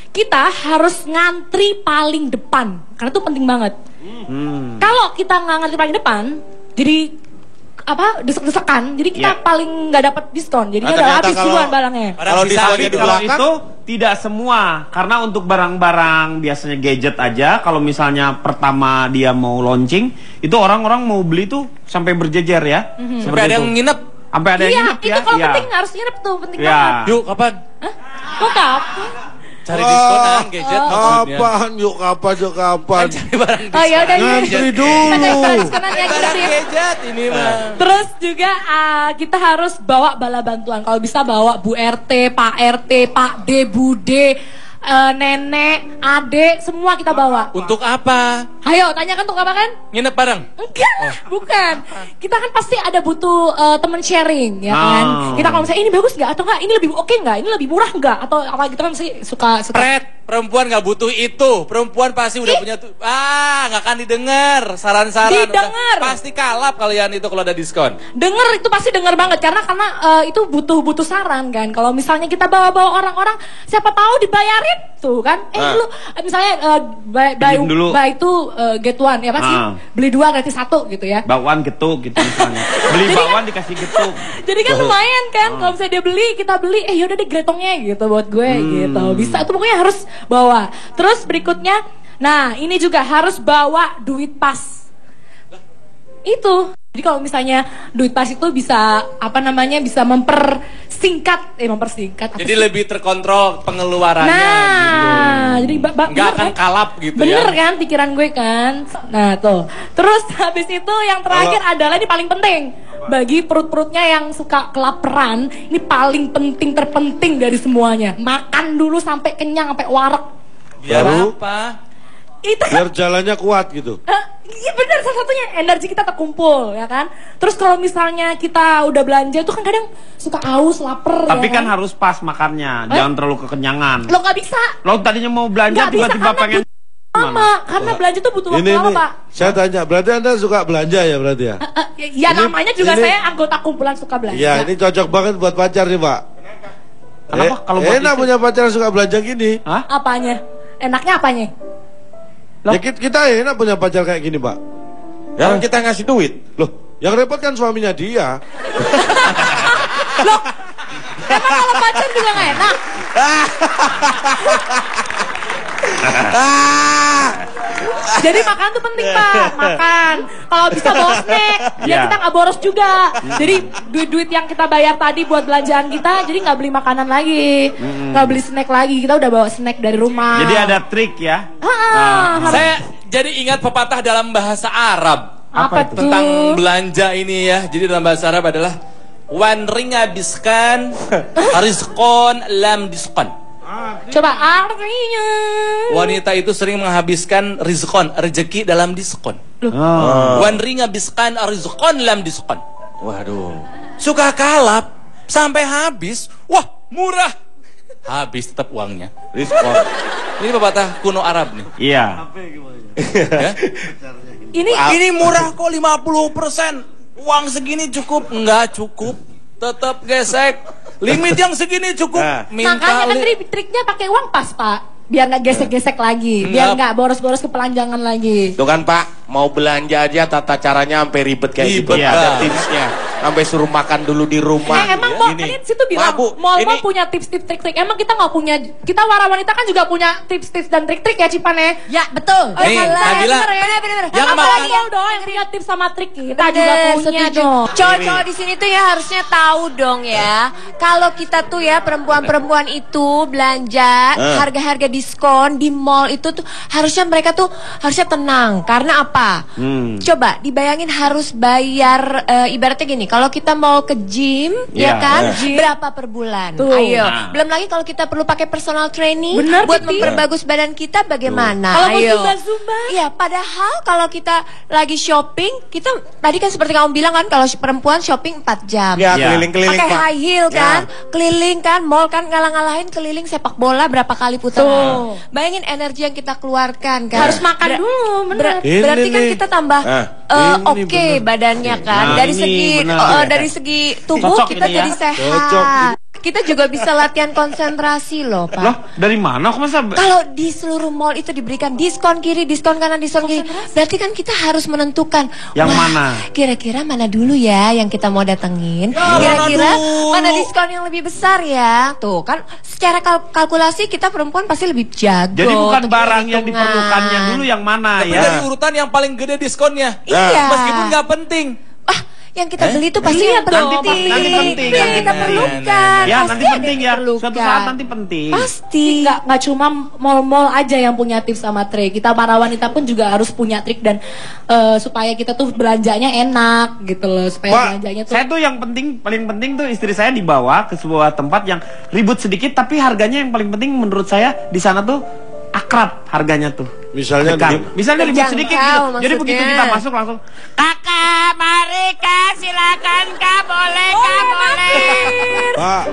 kita harus ngantri paling depan. Karena itu penting banget. Kalau kita nggak ngantri paling depan, jadi apa desek-desekan, jadi kita Ya. paling nggak dapat diskon. Jadi Nah, udah ternyata habis kalau- duluan barangnya. Kalau Bisa diskonnya Tapi di kalau belakang, itu tidak semua, karena untuk barang-barang biasanya gadget aja, kalau misalnya pertama dia mau launching, itu orang-orang mau beli tuh sampai berjejer ya. Sampai ada yang nginep. Sampai ada yang Iya, nginep ya. itu kalau Iya. penting harus nginep tuh, penting Ya. banget. Yuk, kapan? Kok kapan? Cari diskonan gadget maksudnya. Apaan yuk kapan? Cari barang Oh ya udah Ngantri Kita dulu. cari diskonan ya gitu Barang ya. gadget ini mah. Terus juga kita harus bawa bala bantuan. Kalau bisa bawa Bu RT, Pak RT, Pak D, Bude, nenek, adek, semua kita bawa. Untuk apa? Ayo, tanyakan untuk apa kan? Nginep bareng? Enggak, bukan. Kita kan pasti ada butuh teman sharing, ya kan? Ah. Kita kalau misalnya ini bagus nggak atau nggak, ini lebih oke nggak, ini lebih murah nggak, atau apa gitu kan sih suka. Pret, perempuan nggak butuh itu. Perempuan pasti udah punya tuh. Nggak akan didengar saran-saran. Didengar. Udah pasti kalap kalian itu kalau ada diskon. Denger itu pasti denger banget karena itu butuh saran kan. Kalau misalnya kita bawa orang-orang, siapa tahu dibayarin tuh kan? Lu misalnya Pinjem dulu. buy itu get one ya pasti beli 2 gratis 1 gitu ya. Bakwan getuk gitu misalnya. Beli Jadi bakwan dikasih getuk. Jadi kan lumayan kan kalau misalnya dia beli, kita beli, yaudah deh gretongnya gitu buat gue gitu. Bisa itu pokoknya harus bawa. Terus berikutnya, nah ini juga harus bawa duit pas. Itu. Jadi kalau misalnya duit pas itu bisa bisa mempersingkat apa Jadi sih? lebih terkontrol pengeluarannya. Nah, jadi nggak bener akan kan? kalap gitu Bener ya. kan pikiran gue kan. Nah tuh. Terus habis itu yang terakhir adalah ini paling penting. Bagi perut-perutnya yang suka kelaparan, ini paling penting terpenting dari semuanya. Makan dulu sampai kenyang, sampai warak. Biar Baru? apa? Itu kan Biar jalannya kuat gitu. iya benar, salah satunya energi kita terkumpul ya kan. Terus kalau misalnya kita udah belanja itu kan kadang suka haus, lapar. Tapi ya kan harus pas makannya, jangan terlalu kekenyangan. lo nggak bisa. Lo tadinya mau belanja Nggak bisa tiba-tiba karena pengen lama, karena belanja tuh butuh waktu Ini lama pak. saya tanya, berarti Anda suka belanja ya berarti ya? Ya namanya juga ini- saya anggota kumpulan suka belanja. Iya, ini cocok banget buat pacar nih, Pak. Kenapa? Kalau buat enak istri? punya pacar yang suka belanja gini. Hah? Apanya? Enaknya apanya? Loh? Ya kita enak punya pacar kayak gini, Pak. yang kita ngasih duit. Loh, yang repot kan suaminya dia. Loh, emang kalau pacar juga gak enak? Jadi makan tuh penting pak, makan. Kalau bisa bawa snack, biar Iya. kita nggak boros juga. Jadi duit-duit yang kita bayar tadi buat belanjaan kita, jadi nggak beli makanan lagi, nggak beli snack lagi. Kita udah bawa snack dari rumah. Jadi ada trik ya. harus- Saya jadi ingat pepatah dalam bahasa Arab apa itu? tuh? tentang belanja ini ya. Jadi dalam bahasa Arab adalah wan ring habiskan rizqon lam diskon. Coba artinya. Wanita itu sering menghabiskan rezeki dalam diskon. Wanri ngabiskan rizkon dalam diskon. Waduh. Suka kalap sampai habis. Wah, murah. Habis tetap uangnya. Diskon. Ini pepatah kuno Arab nih. Iya. Ya? Ini murah kok 50%. Uang segini cukup? Enggak cukup. Tetap gesek. Limit yang segini cukup. Makanya kan triknya pakai uang pas, Pak. Biar nggak gesek-gesek lagi, biar nggak boros-boros kepelanjangan lagi. Tuh kan Pak, mau belanja aja tata caranya sampai ribet kayak gitu. Ya. Ada tipsnya. Sampai suruh makan dulu di rumah. Emang mall kan situ bilang mall-mall punya tips-tips trik-trik. Emang kita nggak punya, kita wanita kan juga punya tips-tips dan trik-trik ya Cipane? Ya betul. Nih, Nabila. Bener. Yang apalagi yang doang yang punya tips sama trik kita juga punya dong. Cowok-cowok di sini tuh ya harusnya tahu dong ya. Kalau kita tuh ya perempuan-perempuan itu belanja harga-harga diskon di mall itu tuh harusnya mereka tuh harusnya tenang. Karena apa? Coba dibayangin harus bayar ibaratnya gini. Kalau kita mau ke gym, ya kan, berapa per bulan? Tuh. Ayo. Belum lagi kalau kita perlu pakai personal training buat memperbagus badan kita, bagaimana? Kalau mau Ayo. zumba-zumba? Iya, padahal kalau kita lagi shopping, kita tadi kan seperti kamu bilang kan, kalau perempuan shopping 4 jam. Ya, keliling-keliling Pakai Pak. high heel kan, keliling kan, mall kan, ngalah-ngalahin keliling sepak bola berapa kali putaran. Bayangin energi yang kita keluarkan kan. Harus makan dulu, bener. Berarti kan kita tambah oke badannya kan. Dari segi tubuh Cocok kita ini jadi ya. sehat. Kita juga bisa latihan konsentrasi loh, Pak. Loh, dari mana kok masa? Kalau di seluruh mall itu diberikan diskon kiri, diskon kanan, diskon kiri, berarti kan kita harus menentukan Yang mana? Kira-kira mana dulu ya yang kita mau datengin? Kira-kira mana diskon yang lebih besar ya? Tuh kan secara kalkulasi kita perempuan pasti lebih jago. Jadi bukan untuk barang yang hitungan. diperlukannya dulu yang mana Tapi ya? dari urutan yang paling gede diskonnya. Iya. Meskipun nggak penting. Yang kita beli itu pasti Iya, penting. nanti penting. Itu yang kita perlukan. Ya, Pasti nanti ada penting yang ya. diperlukan. Suatu saat nanti penting. Pasti. Nggak cuma mall-mall aja yang punya tips sama trik. Kita para wanita pun juga harus punya trik dan supaya kita tuh belanjanya enak gitu loh. Supaya Pak, belanjanya tuh. Saya tuh yang penting, paling penting tuh istri saya dibawa ke sebuah tempat yang ribut sedikit, tapi harganya yang paling penting menurut saya di sana tuh akrab harganya tuh. Misalnya Misalnya ribut sedikit gitu. Jadi maksudnya. begitu kita masuk langsung, kakak, mari kak, silakan kak, boleh kak, boleh. Pak,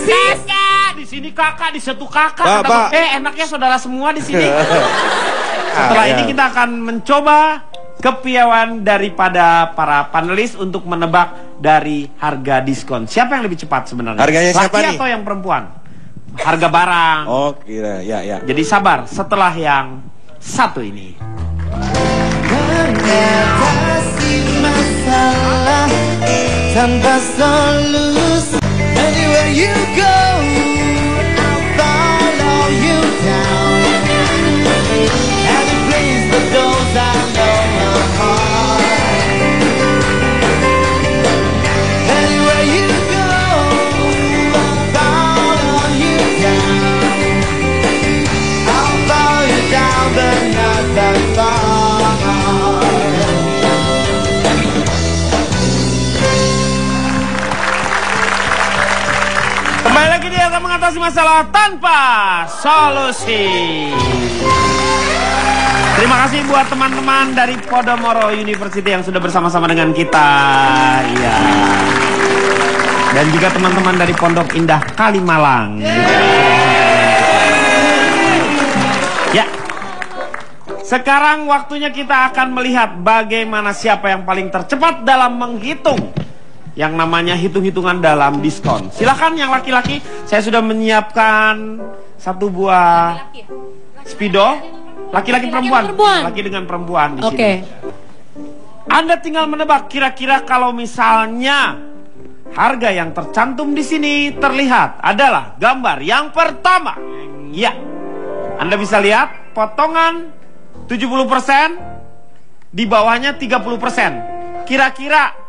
Kakak, di sini kakak, di situ kakak. Pak, Kata, Pak. enaknya saudara semua di sini. Setelah ini kita akan mencoba kepiawaian daripada para panelis untuk menebak dari harga diskon. Siapa yang lebih cepat sebenarnya? Harganya siapa Laki nih? atau yang perempuan? Harga barang. Oh, kira ya. Jadi sabar setelah yang satu ini. Mengatasi masalah tanpa solusi. Anywhere you go, I'll follow you down. Any place that goes, I know my heart. Anywhere you go, I'll follow you down. I'll follow you down, but not that far. Kembali lagi dia akan mengatasi masalah tanpa solusi. Terima kasih buat teman-teman dari Podomoro University yang sudah bersama-sama dengan kita. Iya. Dan juga teman-teman dari Pondok Indah Kalimalang. Ya. Sekarang waktunya kita akan melihat bagaimana siapa yang paling tercepat dalam menghitung yang namanya hitung-hitungan dalam diskon. Silakan yang laki-laki, saya sudah menyiapkan satu buah spidol. Laki-laki perempuan. Laki dengan perempuan di sini. Oke. Anda tinggal menebak kira-kira kalau misalnya harga yang tercantum di sini terlihat adalah gambar yang pertama. Ya. Anda bisa lihat potongan 70%, di bawahnya 30%. Kira-kira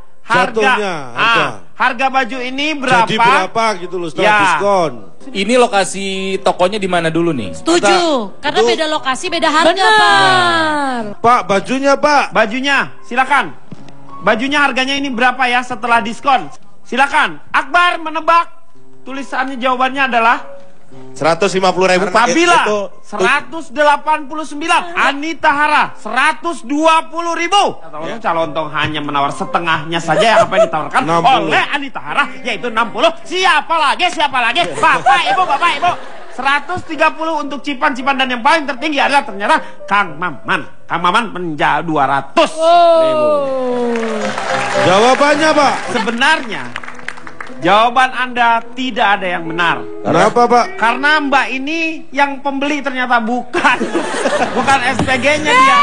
harga baju ini berapa? Jadi berapa gitu loh setelah diskon? Ini lokasi tokonya di mana dulu nih? Setuju, karena beda lokasi, beda harga, Pak. Pak, bajunya Pak. Bajunya, silakan. Bajunya harganya ini berapa ya setelah diskon? Silakan. Akbar menebak. Tulisannya jawabannya adalah 150.000 Pak. Nabila Itu 189. Anita Hara 120.000. Tolong Calontong hanya menawar setengahnya saja yang apa yang ditawarkan 60. oleh Anita Hara, yaitu 60. Siapa lagi? Bapak Ibu 130 untuk Cipan dan yang paling tertinggi adalah ternyata Kang Maman. Kang Maman menjual 200.000. Jawabannya, Pak. Sebenarnya jawaban Anda tidak ada yang benar. Kenapa, Pak? Karena Mbak ini yang pembeli ternyata bukan SPG-nya dia.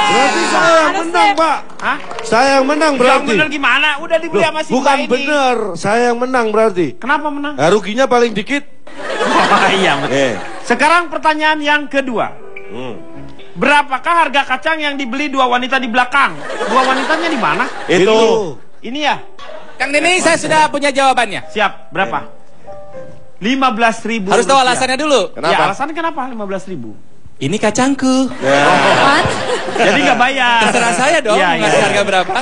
Berarti saya yang menang, Pak. Hah? Saya yang menang berarti. Yang benar gimana? Udah dibeli sama si Bukan Mbak ini. benar, saya yang menang berarti. Kenapa menang? Nah, ruginya paling dikit. Oh, iya, betul. Sekarang pertanyaan yang kedua. Berapakah harga kacang yang dibeli dua wanita di belakang? Dua wanitanya di mana? Itu. Ini ya. Kang Denny, saya sudah punya jawabannya. Siap. Berapa? 15.000. Harus tahu alasannya dulu. Kenapa? Ya, alasannya kenapa 15.000? Ini kacangku. Jadi nggak bayar. Terserah saya dong, Iya, ngasih iya. harga berapa?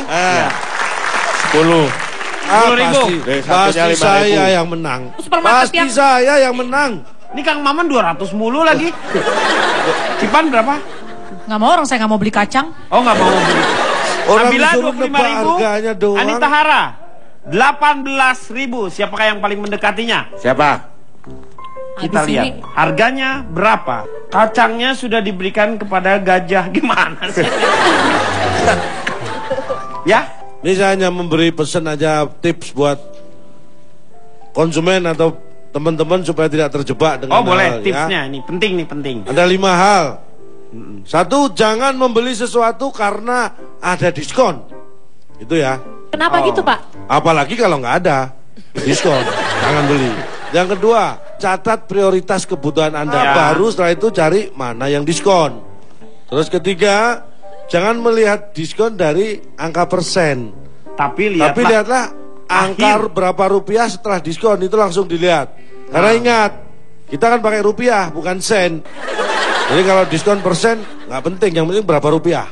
10. 10.000. Pasti saya yang menang. Supermarket Pasti yang- saya yang menang. Ini Kang Maman 200 mulu lagi. Cipan berapa? Nggak mau, orang saya nggak mau beli kacang. Oh, nggak mau beli. Orang Nabila disuruh nebak 25.000. harganya doang. Anita Hara 18.000. Siapakah yang paling mendekatinya? Siapa? Kita Habis lihat ini- harganya berapa. Kacangnya sudah diberikan kepada gajah. Gimana sih? Ya? Ini saya hanya memberi pesan aja, tips buat konsumen atau teman-teman supaya tidak terjebak dengan Oh, boleh hal, tipsnya. ya. Ini penting nih, penting. Ada 5 hal. Satu, jangan membeli sesuatu karena ada diskon. Itu ya. Kenapa gitu, Pak? Apalagi kalau nggak ada diskon, jangan beli. Yang kedua, catat prioritas kebutuhan Anda. Ya. Baru setelah itu cari mana yang diskon. Terus ketiga, jangan melihat diskon dari angka persen. Tapi Tapi lihatlah angka akhir. berapa rupiah setelah diskon, itu langsung dilihat. Karena ingat, kita kan pakai rupiah bukan sen. Jadi kalau diskon persen nggak penting, yang penting berapa rupiah.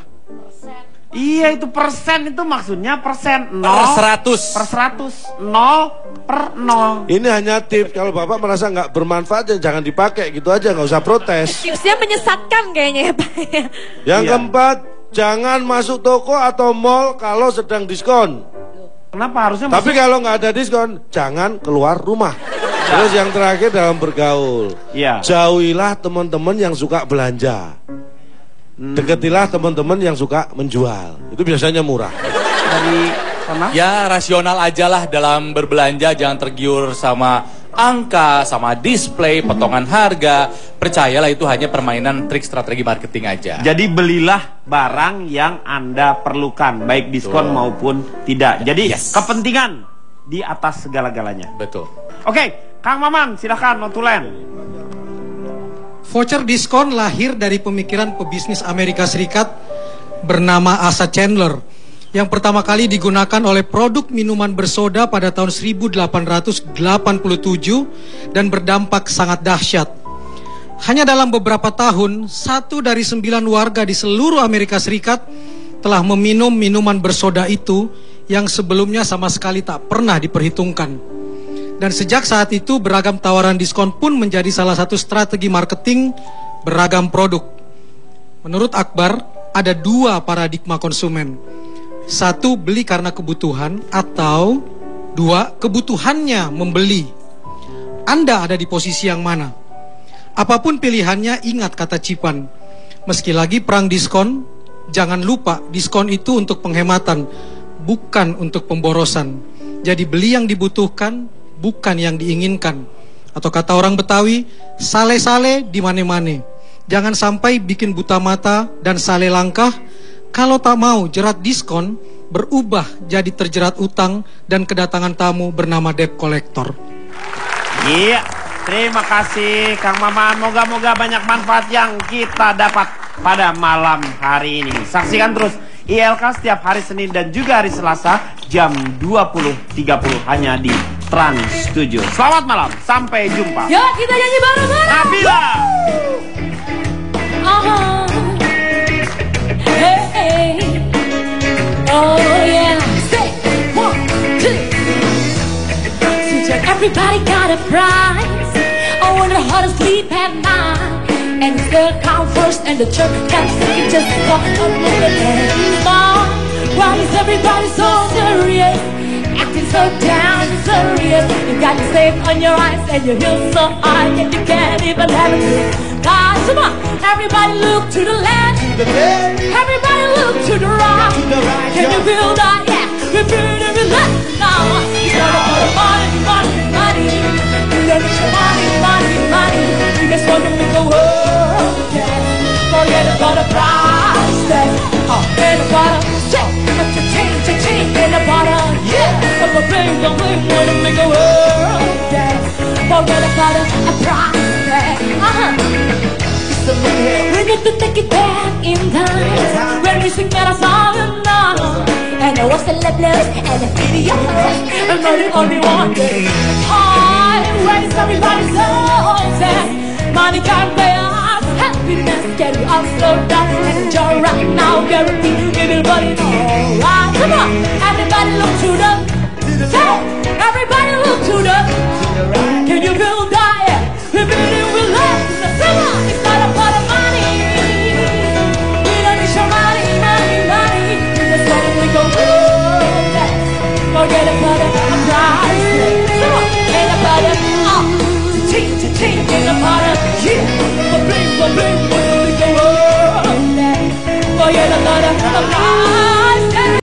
Iya, itu persen itu maksudnya persen 0 Per 100. per 100, 0 per 0. Ini hanya tips, kalau Bapak merasa nggak bermanfaat ya jangan dipakai, gitu aja, nggak usah protes. Tipsnya menyesatkan kayaknya ya Pak. Yang Iya. keempat, jangan masuk toko atau mall kalau sedang diskon. Kenapa harusnya Tapi kalau nggak ada diskon, jangan keluar rumah. Terus yang terakhir dalam bergaul, Iya. jauhilah teman-teman yang suka belanja. Deketilah teman-teman yang suka menjual. Itu biasanya murah. dari sana? Ya rasional aja lah dalam berbelanja, jangan tergiur sama angka, sama display, potongan harga. Percayalah itu hanya permainan trik strategi marketing aja. Jadi belilah barang yang Anda perlukan, baik diskon maupun tidak. Jadi Yes. kepentingan di atas segala-galanya. Betul. Oke, Kang Maman, silahkan notulen. Voucher diskon lahir dari pemikiran pebisnis Amerika Serikat bernama Asa Chandler yang pertama kali digunakan oleh produk minuman bersoda pada tahun 1887 dan berdampak sangat dahsyat. Hanya dalam beberapa tahun, 1 dari 9 warga di seluruh Amerika Serikat telah meminum minuman bersoda itu yang sebelumnya sama sekali tak pernah diperhitungkan. Dan sejak saat itu beragam tawaran diskon pun menjadi salah satu strategi marketing beragam produk. Menurut Akbar, ada 2 paradigma konsumen. 1, beli karena kebutuhan, atau 2, kebutuhannya membeli. Anda ada di posisi yang mana? Apapun pilihannya, ingat kata Cipan. Meski lagi perang diskon, jangan lupa diskon itu untuk penghematan, bukan untuk pemborosan. Jadi beli yang dibutuhkan, bukan yang diinginkan. Atau kata orang Betawi, sale-sale di mane-mane. Jangan sampai bikin buta mata dan sale langkah. Kalau tak mau jerat diskon, berubah jadi terjerat utang dan kedatangan tamu bernama debt collector. Iya, terima kasih Kang Maman. Moga-moga banyak manfaat yang kita dapat pada malam hari ini. Saksikan terus ILK setiap hari Senin dan juga hari Selasa jam 20.30 hanya di Trans 7. Selamat malam, sampai jumpa. Yuk kita nyanyi bareng-bareng. Nabila. Hey, hey. Oh yeah. Say 1, 2. Everybody got a prize. when it's hard to sleep at night, and it's the count first and the church can't sing it, just walk up with the hands on. Why is everybody so serious, acting so down and serious? You got your sleep on your eyes and your heels so high and you can't even have a drink. Guys, come on, everybody look to the left, everybody look to the right. Can you feel that? Yeah, we feel it, relax now. You gotta put the money, money, money. You gotta get your money, money, money. You just want to make the world, yeah. Forget about the price tag. Oh, in the bottom, check, cha-ching, in the bottom, yeah. I'm a bling, wanna make the world, yeah. Forget about the price tag. We need to take it back in time, when we sing that song now. And I was the levelers and the videos, and not the only one. Hi, when is everybody so sad? Money can't pay us happiness, get you all slowed down and enjoy right now. Guarantee everybody know. Right, come on, everybody look to the, say, everybody look to the. Can you feel